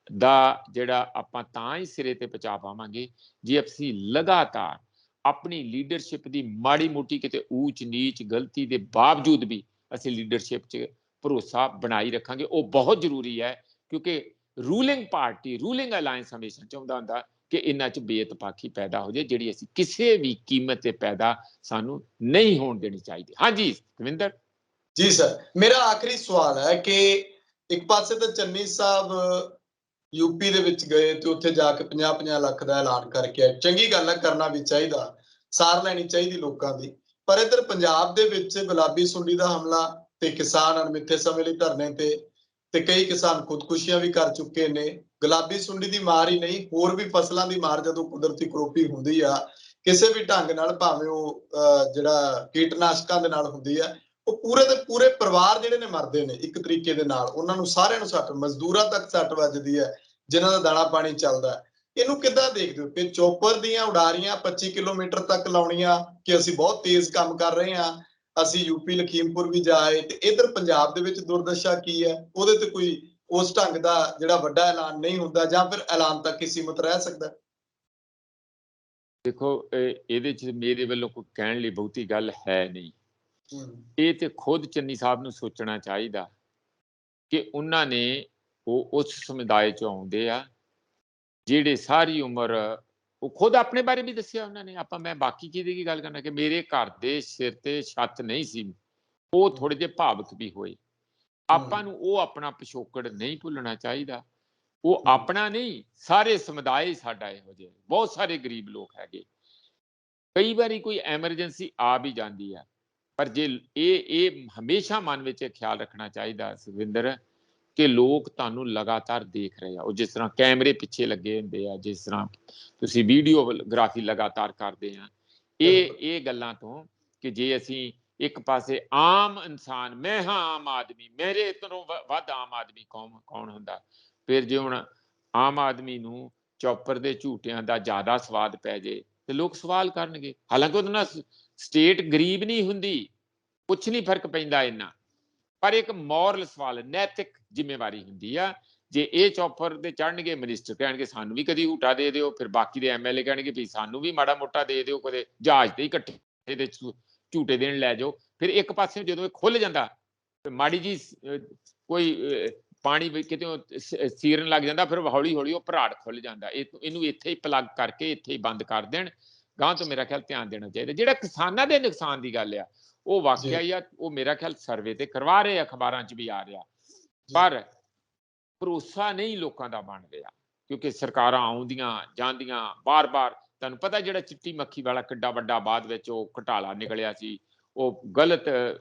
ਦਾ ਜਿਹੜਾ ਆਪਾਂ ਤਾਂ ਹੀ ਸਿਰੇ ਤੇ ਪਹੁੰਚਾ ਪਾਵਾਂਗੇ ਜੇ ਅਸੀਂ ਲਗਾਤਾਰ ਆਪਣੀ ਲੀਡਰਸ਼ਿਪ ਦੀ ਮਾੜੀ ਮੋਟੀ ਕਿਤੇ ਊਚ ਨੀਚ ਗਲਤੀ ਦੇ ਬਾਵਜੂਦ ਵੀ ਅਸੀਂ ਲੀਡਰਸ਼ਿਪ 'ਚ ਭਰੋਸਾ ਬਣਾਈ ਰੱਖਾਂਗੇ। ਉਹ ਬਹੁਤ ਜ਼ਰੂਰੀ ਹੈ, ਕਿਉਂਕਿ ਰੂਲਿੰਗ ਪਾਰਟੀ, ਰੂਲਿੰਗ ਅਲਾਇੰਸ ਹਮੇਸ਼ਾ ਚਾਹੁੰਦਾ ਹੁੰਦਾ ਕਿ ਇਹਨਾਂ 'ਚ ਬੇਇਤਫਾਕੀ ਪੈਦਾ ਹੋ ਜਾਏ, ਜਿਹੜੀ ਅਸੀਂ ਕਿਸੇ ਵੀ ਕੀਮਤ ਤੇ ਪੈਦਾ ਸਾਨੂੰ ਨਹੀਂ ਹੋਣ ਦੇਣੀ ਚਾਹੀਦੀ। ਹਾਂਜੀ ਦਵਿੰਦਰ ਜੀ ਸਰ, ਮੇਰਾ ਆਖਰੀ ਸਵਾਲ ਹੈ ਕਿ ਇੱਕ ਪਾਸੇ ਤਾਂ ਚੰਨੀ ਸਾਹਿਬ ਯੂਪੀ ਦੇ ਵਿੱਚ ਗਏ ਤੇ ਉੱਥੇ ਜਾ ਕੇ 50-50 ਲੱਖ ਦਾ ਐਲਾਨ ਕਰਕੇ ਆਏ। ਚੰਗੀ ਗੱਲ ਹੈ, ਕਰਨਾ ਵੀ ਚਾਹੀਦਾ, ਸਾਰ ਲੈਣੀ ਚਾਹੀਦੀ ਲੋਕਾਂ ਦੀ। ਪਰ ਇੱਧਰ ਪੰਜਾਬ ਦੇ ਵਿੱਚ ਗੁਲਾਬੀ ਸੁੰਡੀ ਦਾ ਹਮਲਾ ਤੇ ਕਿਸਾਨ ਅਣਮਿੱਥੇ ਸਮੇਂ ਲਈ ਧਰਨੇ ਤੇ ਕਈ ਕਿਸਾਨ ਖੁਦਕੁਸ਼ੀਆਂ ਵੀ ਕਰ ਚੁੱਕੇ ਨੇ। ਗੁਲਾਬੀ ਸੁੰਡੀ ਦੀ ਮਾਰ ਹੀ ਨਹੀਂ, ਹੋਰ ਵੀ ਫਸਲਾਂ ਦੀ ਮਾਰ ਜਦੋਂ ਕੁਦਰਤੀ ਕਰੋਪੀ ਹੁੰਦੀ ਆ ਕਿਸੇ ਵੀ ਢੰਗ ਨਾਲ, ਭਾਵੇਂ ਉਹ ਜਿਹੜਾ ਕੀਟਨਾਸ਼ਕਾਂ ਦੇ ਨਾਲ ਹੁੰਦੀ ਆ, ਉਹ ਪੂਰੇ ਦੇ ਪੂਰੇ ਪਰਿਵਾਰ ਜਿਹੜੇ ਨੇ ਮਰਦੇ ਨੇ ਇੱਕ ਤਰੀਕੇ ਦੇ ਨਾਲ। ਉਹਨਾਂ ਨੂੰ ਸਾਰਿਆਂ ਨੂੰ ਸੱਟ, ਮਜ਼ਦੂਰਾਂ ਤੱਕ ਸੱਟ ਵੱਜਦੀ ਹੈ ਜਿਨ੍ਹਾਂ ਦਾ ਦਾਣਾ ਪਾਣੀ ਚੱਲਦਾ। ਇਹਨੂੰ ਕਿੱਦਾਂ ਦੇਖਦੇ ਹੋ ਕਿ ਚੋਪਰ ਦੀਆਂ ਉਡਾਰੀਆਂ 25 ਕਿਲੋਮੀਟਰ ਤੱਕ ਲਾਉਣੀਆਂ ਕਿ ਅਸੀਂ ਬਹੁਤ ਤੇਜ਼ ਕੰਮ ਕਰ ਰਹੇ ਹਾਂ, ਅਸੀਂ ਯੂਪੀ ਲਖੀਮਪੁਰ ਵੀ ਜਾਏ, ਤੇ ਇੱਧਰ ਪੰਜਾਬ ਦੇ ਵਿੱਚ ਦੁਰਦਸ਼ਾ ਕੀ ਹੈ? ਉਹਦੇ ਤੇ ਕੋਈ ਉਸ ਢੰਗ ਦਾ ਜਿਹੜਾ ਵੱਡਾ ਐਲਾਨ ਨਹੀਂ ਹੁੰਦਾ, ਜਾਂ ਫਿਰ ਐਲਾਨ ਤੱਕ ਹੀ ਸੀਮਤ ਰਹਿ ਸਕਦਾ? ਦੇਖੋ, ਇਹਦੇ 'ਚ ਮੇਰੇ ਵੱਲੋਂ ਕੋਈ ਕਹਿਣ ਲਈ ਬਹੁਤੀ ਗੱਲ ਹੈ ਨਹੀਂ। ਇਹ ਤੇ ਖੁਦ ਚੰਨੀ ਸਾਹਿਬ ਨੂੰ ਸੋਚਣਾ ਚਾਹੀਦਾ ਕਿ ਉਹਨਾਂ ਨੇ, ਉਹ ਉਸ ਸਮੁਦਾਇ 'ਚੋਂ ਆਉਂਦੇ ਆ ਜਿਹੜੇ ਸਾਰੀ ਉਮਰ, ਉਹ ਖੁਦ ਆਪਣੇ ਬਾਰੇ ਵੀ ਦੱਸਿਆ ਉਹਨਾਂ ਨੇ। ਮੈਂ ਬਾਕੀ ਕਿਹਦੀ ਕੀ ਗੱਲ ਕਰਨਾ ਕਿ ਮੇਰੇ ਘਰ ਦੇ ਸਿਰ ਤੇ ਛੱਤ ਨਹੀਂ ਸੀ, ਉਹ ਥੋੜੇ ਜਿਹੇ ਭਾਵੁਕ ਵੀ ਹੋਏ। ਆਪਾਂ ਨੂੰ ਉਹ ਆਪਣਾ ਪਿਛੋਕੜ ਨਹੀਂ ਭੁੱਲਣਾ ਚਾਹੀਦਾ। ਉਹ ਆਪਣਾ ਨਹੀਂ, ਸਾਰੇ ਸਮੁਦਾਇ ਸਾਡਾ ਇਹੋ ਜਿਹੇ, ਬਹੁਤ ਸਾਰੇ ਗਰੀਬ ਲੋਕ ਹੈਗੇ। ਕਈ ਵਾਰੀ ਕੋਈ ਐਮਰਜੈਂਸੀ ਆ ਵੀ ਜਾਂਦੀ ਆ, ਪਰ ਜੇ ਇਹ ਹਮੇਸ਼ਾ ਮਨ ਵਿੱਚ ਖਿਆਲ ਰੱਖਣਾ ਚਾਹੀਦਾ ਸੁਖਵਿੰਦਰ, ਕਿ ਲੋਕ ਤੁਹਾਨੂੰ ਲਗਾਤਾਰ ਦੇਖ ਰਹੇ ਆ। ਉਹ ਜਿਸ ਤਰ੍ਹਾਂ ਕੈਮਰੇ ਪਿੱਛੇ ਲੱਗੇ ਹੁੰਦੇ ਆ, ਜਿਸ ਤਰ੍ਹਾਂ ਤੁਸੀਂ ਵੀਡੀਓਗ੍ਰਾਫੀ ਲਗਾਤਾਰ ਕਰਦੇ ਆ, ਇਹ ਗੱਲਾਂ ਤੋਂ ਕਿ ਜੇ ਅਸੀਂ ਇੱਕ ਪਾਸੇ ਆਮ ਇਨਸਾਨ, ਮੈਂ ਹਾਂ ਆਮ ਆਦਮੀ, ਮੇਰੇ ਤੋਂ ਵੱਧ ਆਮ ਆਦਮੀ ਕੌਣ ਹੁੰਦਾ। ਫਿਰ ਜੇ ਹੁਣ ਆਮ ਆਦਮੀ ਨੂੰ ਚੌਪਰ ਦੇ ਝੂਟਿਆਂ ਦਾ ਜ਼ਿਆਦਾ ਸਵਾਦ ਪੈ ਜੇ ਤੇ ਲੋਕ ਸਵਾਲ ਕਰਨਗੇ। ਹਾਲਾਂਕਿ ਉਹਦੇ ਨਾਲ ਸਟੇਟ ਗਰੀਬ ਨਹੀਂ ਹੁੰਦੀ, ਕੁਛ ਨਹੀਂ ਫਰਕ ਪੈਂਦਾ ਇੰਨਾ, ਪਰ ਇੱਕ ਮੋਰਲ ਸਵਾਲ, ਨੈਤਿਕ ਜ਼ਿੰਮੇਵਾਰੀ ਹੁੰਦੀ ਆ। ਜੇ ਇਹ ਚੌਪਰ ਤੇ ਚੜਨਗੇ, ਮਿਨਿਸਟਰ ਕਹਿਣਗੇ ਸਾਨੂੰ ਵੀ ਕਦੀ ਝੂਟਾ ਦੇ ਦਿਓ, ਫਿਰ ਬਾਕੀ ਦੇ ਐਮਐਲਏ ਕਹਿਣਗੇ ਵੀ ਸਾਨੂੰ ਵੀ ਮਾੜਾ ਮੋਟਾ ਦੇ ਦਿਓ, ਕਦੇ ਜਹਾਜ਼ ਤੇ ਹੀ ਇਕੱਠੇ ਦੇ ਝੂਟੇ ਦੇਣ ਲੈ ਜਾਓ। ਫਿਰ ਇੱਕ ਪਾਸੇ ਜਦੋਂ ਇਹ ਖੁੱਲ ਜਾਂਦਾ ਤੇ ਮਾੜੀ ਜੀ ਕੋਈ ਪਾਣੀ ਕਿਤੇ ਸੀਰਨ ਲੱਗ ਜਾਂਦਾ, ਫਿਰ ਹੌਲੀ ਹੌਲੀ ਉਹ ਭਰਾੜ ਖੁੱਲ ਜਾਂਦਾ। ਇਹਨੂੰ ਇੱਥੇ ਹੀ ਪਲੱਗ ਕਰਕੇ ਇੱਥੇ ਹੀ ਬੰਦ ਕਰ ਦੇਣ। ਗਾਂ ਤੋਂ ਮੇਰਾ ਖਿਆਲ ਧਿਆਨ ਦੇਣਾ ਚਾਹੀਦਾ। ਜਿਹੜਾ ਕਿਸਾਨਾਂ ਦੇ ਨੁਕਸਾਨ ਦੀ ਗੱਲ ਆ, ਉਹ ਵਾਕਿਆ ਹੀ ਆ, ਉਹ ਮੇਰਾ ਖਿਆਲ ਸਰਵੇ ਤੇ ਕਰਵਾ ਰਹੇ, ਅਖਬਾਰਾਂ 'ਚ ਵੀ ਆ ਰਿਹਾ, ਪਰ ਭਰੋਸਾ ਨਹੀਂ ਲੋਕਾਂ ਦਾ ਬਣ ਰਿਹਾ, ਕਿਉਂਕਿ ਸਰਕਾਰਾਂ ਆਉਂਦੀਆਂ ਜਾਂਦੀਆਂ ਬਾਰ-ਬਾਰ। ਤੁਹਾਨੂੰ ਪਤਾ ਜਿਹੜਾ ਚਿੱਟੀ ਮੱਖੀ ਵਾਲਾ ਕਿੱਡਾ ਵੱਡਾ ਬਾਅਦ ਵਿੱਚ ਉਹ ਘਟਾਲਾ ਨਿਕਲਿਆ ਸੀ, ਉਹ ਗਲਤ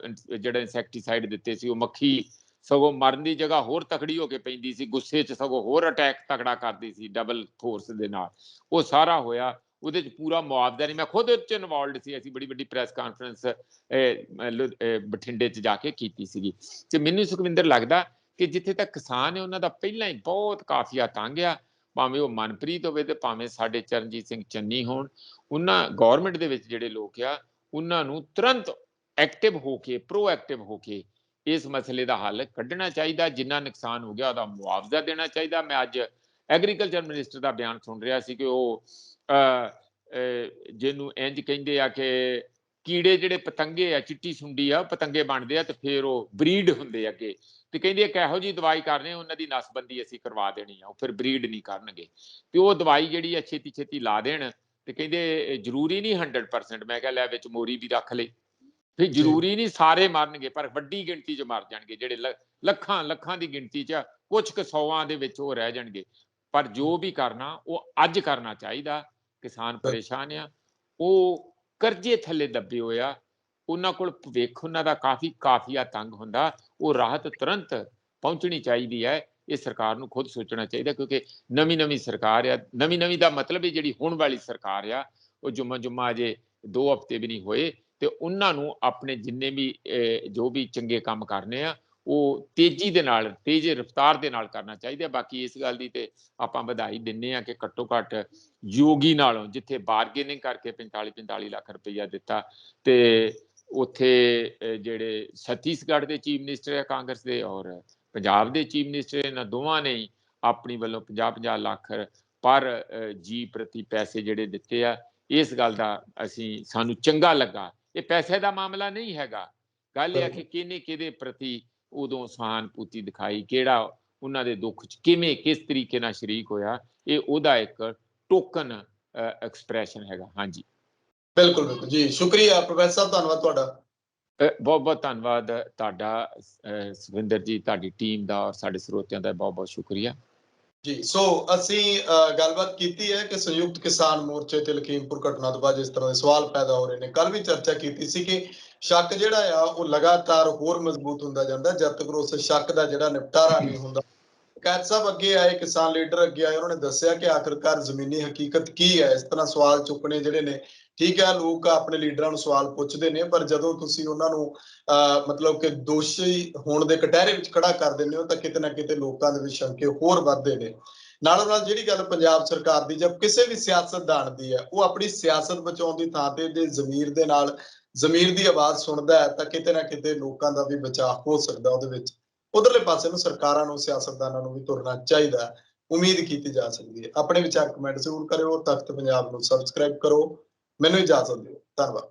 ਜਿਹੜੇ ਇਨਸੈਕਟੀਸਾਈਡ ਦਿੱਤੇ ਸੀ, ਉਹ ਮੱਖੀ ਸਗੋਂ ਮਰਨ ਦੀ ਜਗ੍ਹਾ ਹੋਰ ਤਕੜੀ ਹੋ ਕੇ ਪੈਂਦੀ ਸੀ, ਗੁੱਸੇ 'ਚ ਸਗੋਂ ਹੋਰ ਅਟੈਕ ਤਕੜਾ ਕਰਦੀ ਸੀ ਡਬਲ ਫੋਰਸ ਦੇ ਨਾਲ। ਉਹ ਸਾਰਾ ਹੋਇਆ, ਉਹਦੇ 'ਚ ਪੂਰਾ ਮੁਆਵਜ਼ਾ ਨਹੀਂ। ਮੈਂ ਖੁਦ ਉਹਦੇ 'ਚ ਇਨਵੋਲਵਡ ਸੀ, ਅਸੀਂ ਬੜੀ ਵੱਡੀ ਪ੍ਰੈਸ ਕਾਨਫਰੰਸ ਬਠਿੰਡੇ 'ਚ ਜਾ ਕੇ ਕੀਤੀ ਸੀਗੀ। ਤੇ ਮੈਨੂੰ ਸੁਖਵਿੰਦਰ ਲੱਗਦਾ ਕਿ ਜਿੱਥੇ ਤੱਕ ਕਿਸਾਨ ਹੈ ਉਹਨਾਂ ਦਾ ਪਹਿਲਾਂ ਹੀ ਬਹੁਤ ਕਾਫੀਆ ਤੰਗ ਆ, ਭਾਵੇਂ ਉਹ ਮਨਪ੍ਰੀਤ ਹੋਵੇ ਤੇ ਭਾਵੇਂ ਸਾਡੇ ਚਰਨਜੀਤ ਸਿੰਘ ਚੰਨੀ ਹੋਣ। ਉਹਨਾਂ ਗੌਰਮੈਂਟ ਦੇ ਵਿੱਚ ਜਿਹੜੇ ਲੋਕ ਆ, ਉਹਨਾਂ ਨੂੰ ਤੁਰੰਤ ਐਕਟਿਵ ਹੋ ਕੇ, ਪ੍ਰੋਐਕਟਿਵ ਹੋ ਕੇ ਇਸ ਮਸਲੇ ਦਾ ਹੱਲ ਕੱਢਣਾ ਚਾਹੀਦਾ। ਜਿੰਨਾ ਨੁਕਸਾਨ ਹੋ ਗਿਆ ਉਹਦਾ ਮੁਆਵਜ਼ਾ ਦੇਣਾ ਚਾਹੀਦਾ। ਮੈਂ ਅੱਜ ਐਗਰੀਕਲਚਰ ਮਿਨਿਸਟਰ ਦਾ ਬਿਆਨ ਸੁਣ ਰਿਹਾ ਸੀ ਕਿ ਉਹ ਜਿਹਨੂੰ ਇੰਜ ਕਹਿੰਦੇ ਆ ਕਿ ਕੀੜੇ ਜਿਹੜੇ ਪਤੰਗੇ ਆ, ਚਿੱਟੀ ਸੁੰਡੀ ਆ, ਪਤੰਗੇ ਬਣਦੇ ਆ ਤੇ ਫਿਰ ਉਹ ਬਰੀਡ ਹੁੰਦੇ ਅੱਗੇ, ਤੇ ਕਹਿੰਦੇ ਇੱਕ ਇਹੋ ਜਿਹੀ ਦਵਾਈ ਕਰ ਰਹੇ ਉਹਨਾਂ ਦੀ ਨਸਬੰਦੀ ਅਸੀਂ ਕਰਵਾ ਦੇਣੀ ਆ, ਉਹ ਫਿਰ ਬਰੀਡ ਨਹੀਂ ਕਰਨਗੇ। ਤੇ ਉਹ ਦਵਾਈ ਜਿਹੜੀ ਆ ਛੇਤੀ ਛੇਤੀ ਲਾ ਦੇਣ। ਤੇ ਕਹਿੰਦੇ ਜ਼ਰੂਰੀ ਨਹੀਂ 100%, ਮੈਂ ਕਿਹਾ ਲੈ ਵਿੱਚ ਮੋਰੀ ਵੀ ਰੱਖ ਲਈ, ਫਿਰ ਜ਼ਰੂਰੀ ਨਹੀਂ ਸਾਰੇ ਮਰਨਗੇ, ਪਰ ਵੱਡੀ ਗਿਣਤੀ 'ਚ ਮਰ ਜਾਣਗੇ। ਜਿਹੜੇ ਲੱਖਾਂ ਦੀ ਗਿਣਤੀ 'ਚ, ਕੁਝ ਕੁ ਸੌਆਂ ਦੇ ਵਿੱਚ ਉਹ ਰਹਿ ਜਾਣਗੇ। ਪਰ ਜੋ ਵੀ ਕਰਨਾ ਉਹ ਅੱਜ ਕਰਨਾ ਚਾਹੀਦਾ। ਕਿਸਾਨ ਪਰੇਸ਼ਾਨ ਆ, ਉਹ ਕਰਜ਼ੇ ਥੱਲੇ ਦੱਬੇ ਹੋਏ ਆ, ਉਹਨਾਂ ਕੋਲ ਭਵਿੱਖ ਉਹਨਾਂ ਦਾ ਕਾਫੀਆ ਤੰਗ ਹੁੰਦਾ। ਉਹ ਰਾਹਤ ਤੁਰੰਤ ਪਹੁੰਚਣੀ ਚਾਹੀਦੀ ਹੈ। ਇਹ ਸਰਕਾਰ ਨੂੰ ਖੁਦ ਸੋਚਣਾ ਚਾਹੀਦਾ, ਕਿਉਂਕਿ ਨਵੀਂ ਸਰਕਾਰ ਆ। ਨਵੀਂ ਦਾ ਮਤਲਬ ਇਹ ਜਿਹੜੀ ਹੁਣ ਵਾਲੀ ਸਰਕਾਰ ਆ, ਉਹ ਜੁਮਾ ਅਜੇ 2 ਹਫ਼ਤੇ ਵੀ ਨਹੀਂ ਹੋਏ, ਤੇ ਉਹਨਾਂ ਨੂੰ ਆਪਣੇ ਜਿੰਨੇ ਵੀ ਜੋ ਵੀ ਚੰਗੇ ਕੰਮ ਕਰਨੇ ਆ ਉਹ ਤੇਜ਼ੀ ਦੇ ਨਾਲ, ਤੇਜ਼ ਰਫ਼ਤਾਰ ਦੇ ਨਾਲ ਕਰਨਾ ਚਾਹੀਦਾ। ਬਾਕੀ ਇਸ ਗੱਲ ਦੀ ਤੇ ਆਪਾਂ ਵਧਾਈ ਦਿੰਦੇ ਆ ਕਿ ਘੱਟੋ ਘੱਟ ਯੋਗੀ ਨਾਲੋਂ, ਜਿੱਥੇ ਬਾਰਗੇਨਿੰਗ ਕਰਕੇ 45 ਲੱਖ ਰੁਪਈਆ ਦਿੱਤਾ, ਤੇ ਉੱਥੇ ਜਿਹੜੇ ਛੱਤੀਸਗੜ੍ਹ ਦੇ ਚੀਫ ਮਿਨਿਸਟਰ ਆ ਕਾਂਗਰਸ ਦੇ, ਔਰ ਪੰਜਾਬ ਦੇ ਚੀਫ ਮਿਨਿਸਟਰ, ਇਹਨਾਂ ਦੋਵਾਂ ਨੇ ਆਪਣੀ ਵੱਲੋਂ 50 ਲੱਖ ਪਰ ਜੀ ਪ੍ਰਤੀ ਪੈਸੇ ਜਿਹੜੇ ਦਿੱਤੇ ਆ। ਇਸ ਗੱਲ ਦਾ ਸਾਨੂੰ ਚੰਗਾ ਲੱਗਾ। ਇਹ ਪੈਸੇ ਦਾ ਮਾਮਲਾ ਨਹੀਂ ਹੈਗਾ, ਗੱਲ ਇਹ ਆ ਕਿ ਕਿਹਦੇ ਪ੍ਰਤੀ ਉਦੋਂ ਸਹਾਨੁਭੂਤੀ ਦਿਖਾਈ, ਕਿਹੜਾ ਉਹਨਾਂ ਦੇ ਦੁੱਖ 'ਚ ਕਿਵੇਂ ਕਿਸ ਤਰੀਕੇ ਨਾਲ ਸ਼ਰੀਕ ਹੋਇਆ, ਇਹ ਉਹਦਾ ਇੱਕ ਟੋਕਨ ਐਕਸਪ੍ਰੈਸ਼ਨ ਹੈਗਾ। ਹਾਂਜੀ, ਬਿਲਕੁਲ ਜੀ, ਸ਼ੁਕਰੀਆ ਪ੍ਰੋਫੈਸਰ ਸਾਹਿਬ, ਧੰਨਵਾਦ ਤੁਹਾਡਾ। ਬਹੁਤ ਧੰਨਵਾਦ ਤੁਹਾਡਾ ਸੁਖਵਿੰਦਰ ਜੀ, ਤੁਹਾਡੀ ਟੀਮ ਦਾ, ਔਰ ਸਾਡੇ ਸਰੋਤਿਆਂ ਦਾ ਬਹੁਤ ਸ਼ੁਕਰੀਆ ਜੀ। ਸੋ ਅਸੀਂ ਗੱਲਬਾਤ ਕੀਤੀ ਹੈ ਕਿ ਸੰਯੁਕਤ ਕਿਸਾਨ ਮੋਰਚੇ ਤੇ ਲਖੀਮਪੁਰ ਘਟਨਾ ਤੋਂ ਬਾਅਦ ਜਿਸ ਤਰ੍ਹਾਂ ਦੇ ਸਵਾਲ ਪੈਦਾ ਹੋ ਰਹੇ ਨੇ, ਕੱਲ ਵੀ ਚਰਚਾ ਕੀਤੀ ਸੀ ਕਿ ਸ਼ੱਕ ਜਿਹੜਾ ਆ ਉਹ ਲਗਾਤਾਰ ਹੋਰ ਮਜ਼ਬੂਤ ਹੁੰਦਾ ਜਾਂਦਾ ਜਦ ਤੱਕ ਉਸ ਸ਼ੱਕ ਦਾ ਜਿਹੜਾ ਨਿਪਟਾਰਾ ਨਹੀਂ ਹੁੰਦਾ। ਕੈਦ ਸਾਹਿਬ ਅੱਗੇ ਆਏ, ਕਿਸਾਨ ਲੀਡਰ ਅੱਗੇ ਆਏ, ਉਹਨਾਂ ਨੇ ਦੱਸਿਆ ਕਿ ਆਖਿਰਕਾਰ ਜ਼ਮੀਨੀ ਹਕੀਕਤ ਕੀ ਹੈ। ਇਸ ਤਰ੍ਹਾਂ ਸਵਾਲ ਚੁੱਕਣੇ ਜਿਹੜੇ ਨੇ, ਠੀਕ ਹੈ, ਲੋਕ ਆਪਣੇ ਲੀਡਰਾਂ ਨੂੰ ਸਵਾਲ ਪੁੱਛਦੇ ਨੇ, ਪਰ ਜਦੋਂ ਤੁਸੀਂ ਉਹਨਾਂ ਨੂੰ ਮਤਲਬ ਕਿ ਦੋਸ਼ੀ ਹੋਣ ਦੇ ਕਟਹਿਰੇ ਵਿੱਚ ਖੜਾ ਕਰ ਦਿੰਦੇ ਹੋ ਤਾਂ ਕਿਤੇ ਨਾ ਕਿਤੇ ਲੋਕਾਂ ਦੇ ਵਿੱਚ ਸ਼ੰਕੇ ਹੋਰ ਵੱਧਦੇ ਨੇ। ਨਾਲੋਂ ਨਾਲ ਜਿਹੜੀ ਗੱਲ ਪੰਜਾਬ ਸਰਕਾਰ ਦੀ ਜਾਂ ਕਿਸੇ ਵੀ ਸਿਆਸਤਦਾਨ ਦੀ ਹੈ, ਉਹ ਆਪਣੀ ਸਿਆਸਤ ਬਚਾਉਣ ਦੀ ਥਾਂ ਤੇ ਜੇ ਜ਼ਮੀਰ ਦੇ ਨਾਲ ਜ਼ਮੀਰ ਦੀ ਆਵਾਜ਼ ਸੁਣਦਾ ਹੈ ਤਾਂ ਕਿਤੇ ਨਾ ਕਿਤੇ ਲੋਕਾਂ ਦਾ ਵੀ ਬਚਾਅ ਹੋ ਸਕਦਾ ਉਹਦੇ ਵਿੱਚ। ਉਧਰਲੇ ਪਾਸੇ ਨੂੰ ਸਰਕਾਰਾਂ ਨੂੰ, ਸਿਆਸਤਦਾਨਾਂ ਨੂੰ ਵੀ ਤੁਰਨਾ ਚਾਹੀਦਾ, ਉਮੀਦ ਕੀਤੀ ਜਾ ਸਕਦੀ ਹੈ। ਆਪਣੇ ਵਿਚਾਰ ਕਮੈਂਟ ਜ਼ਰੂਰ ਕਰਿਓ। ਤਖਤ ਪੰਜਾਬ ਨੂੰ ਸਬਸਕ੍ਰਾਈਬ ਕਰੋ। ਮੈਨੂੰ ਇਜਾਜ਼ਤ ਦਿਓ, ਧੰਨਵਾਦ।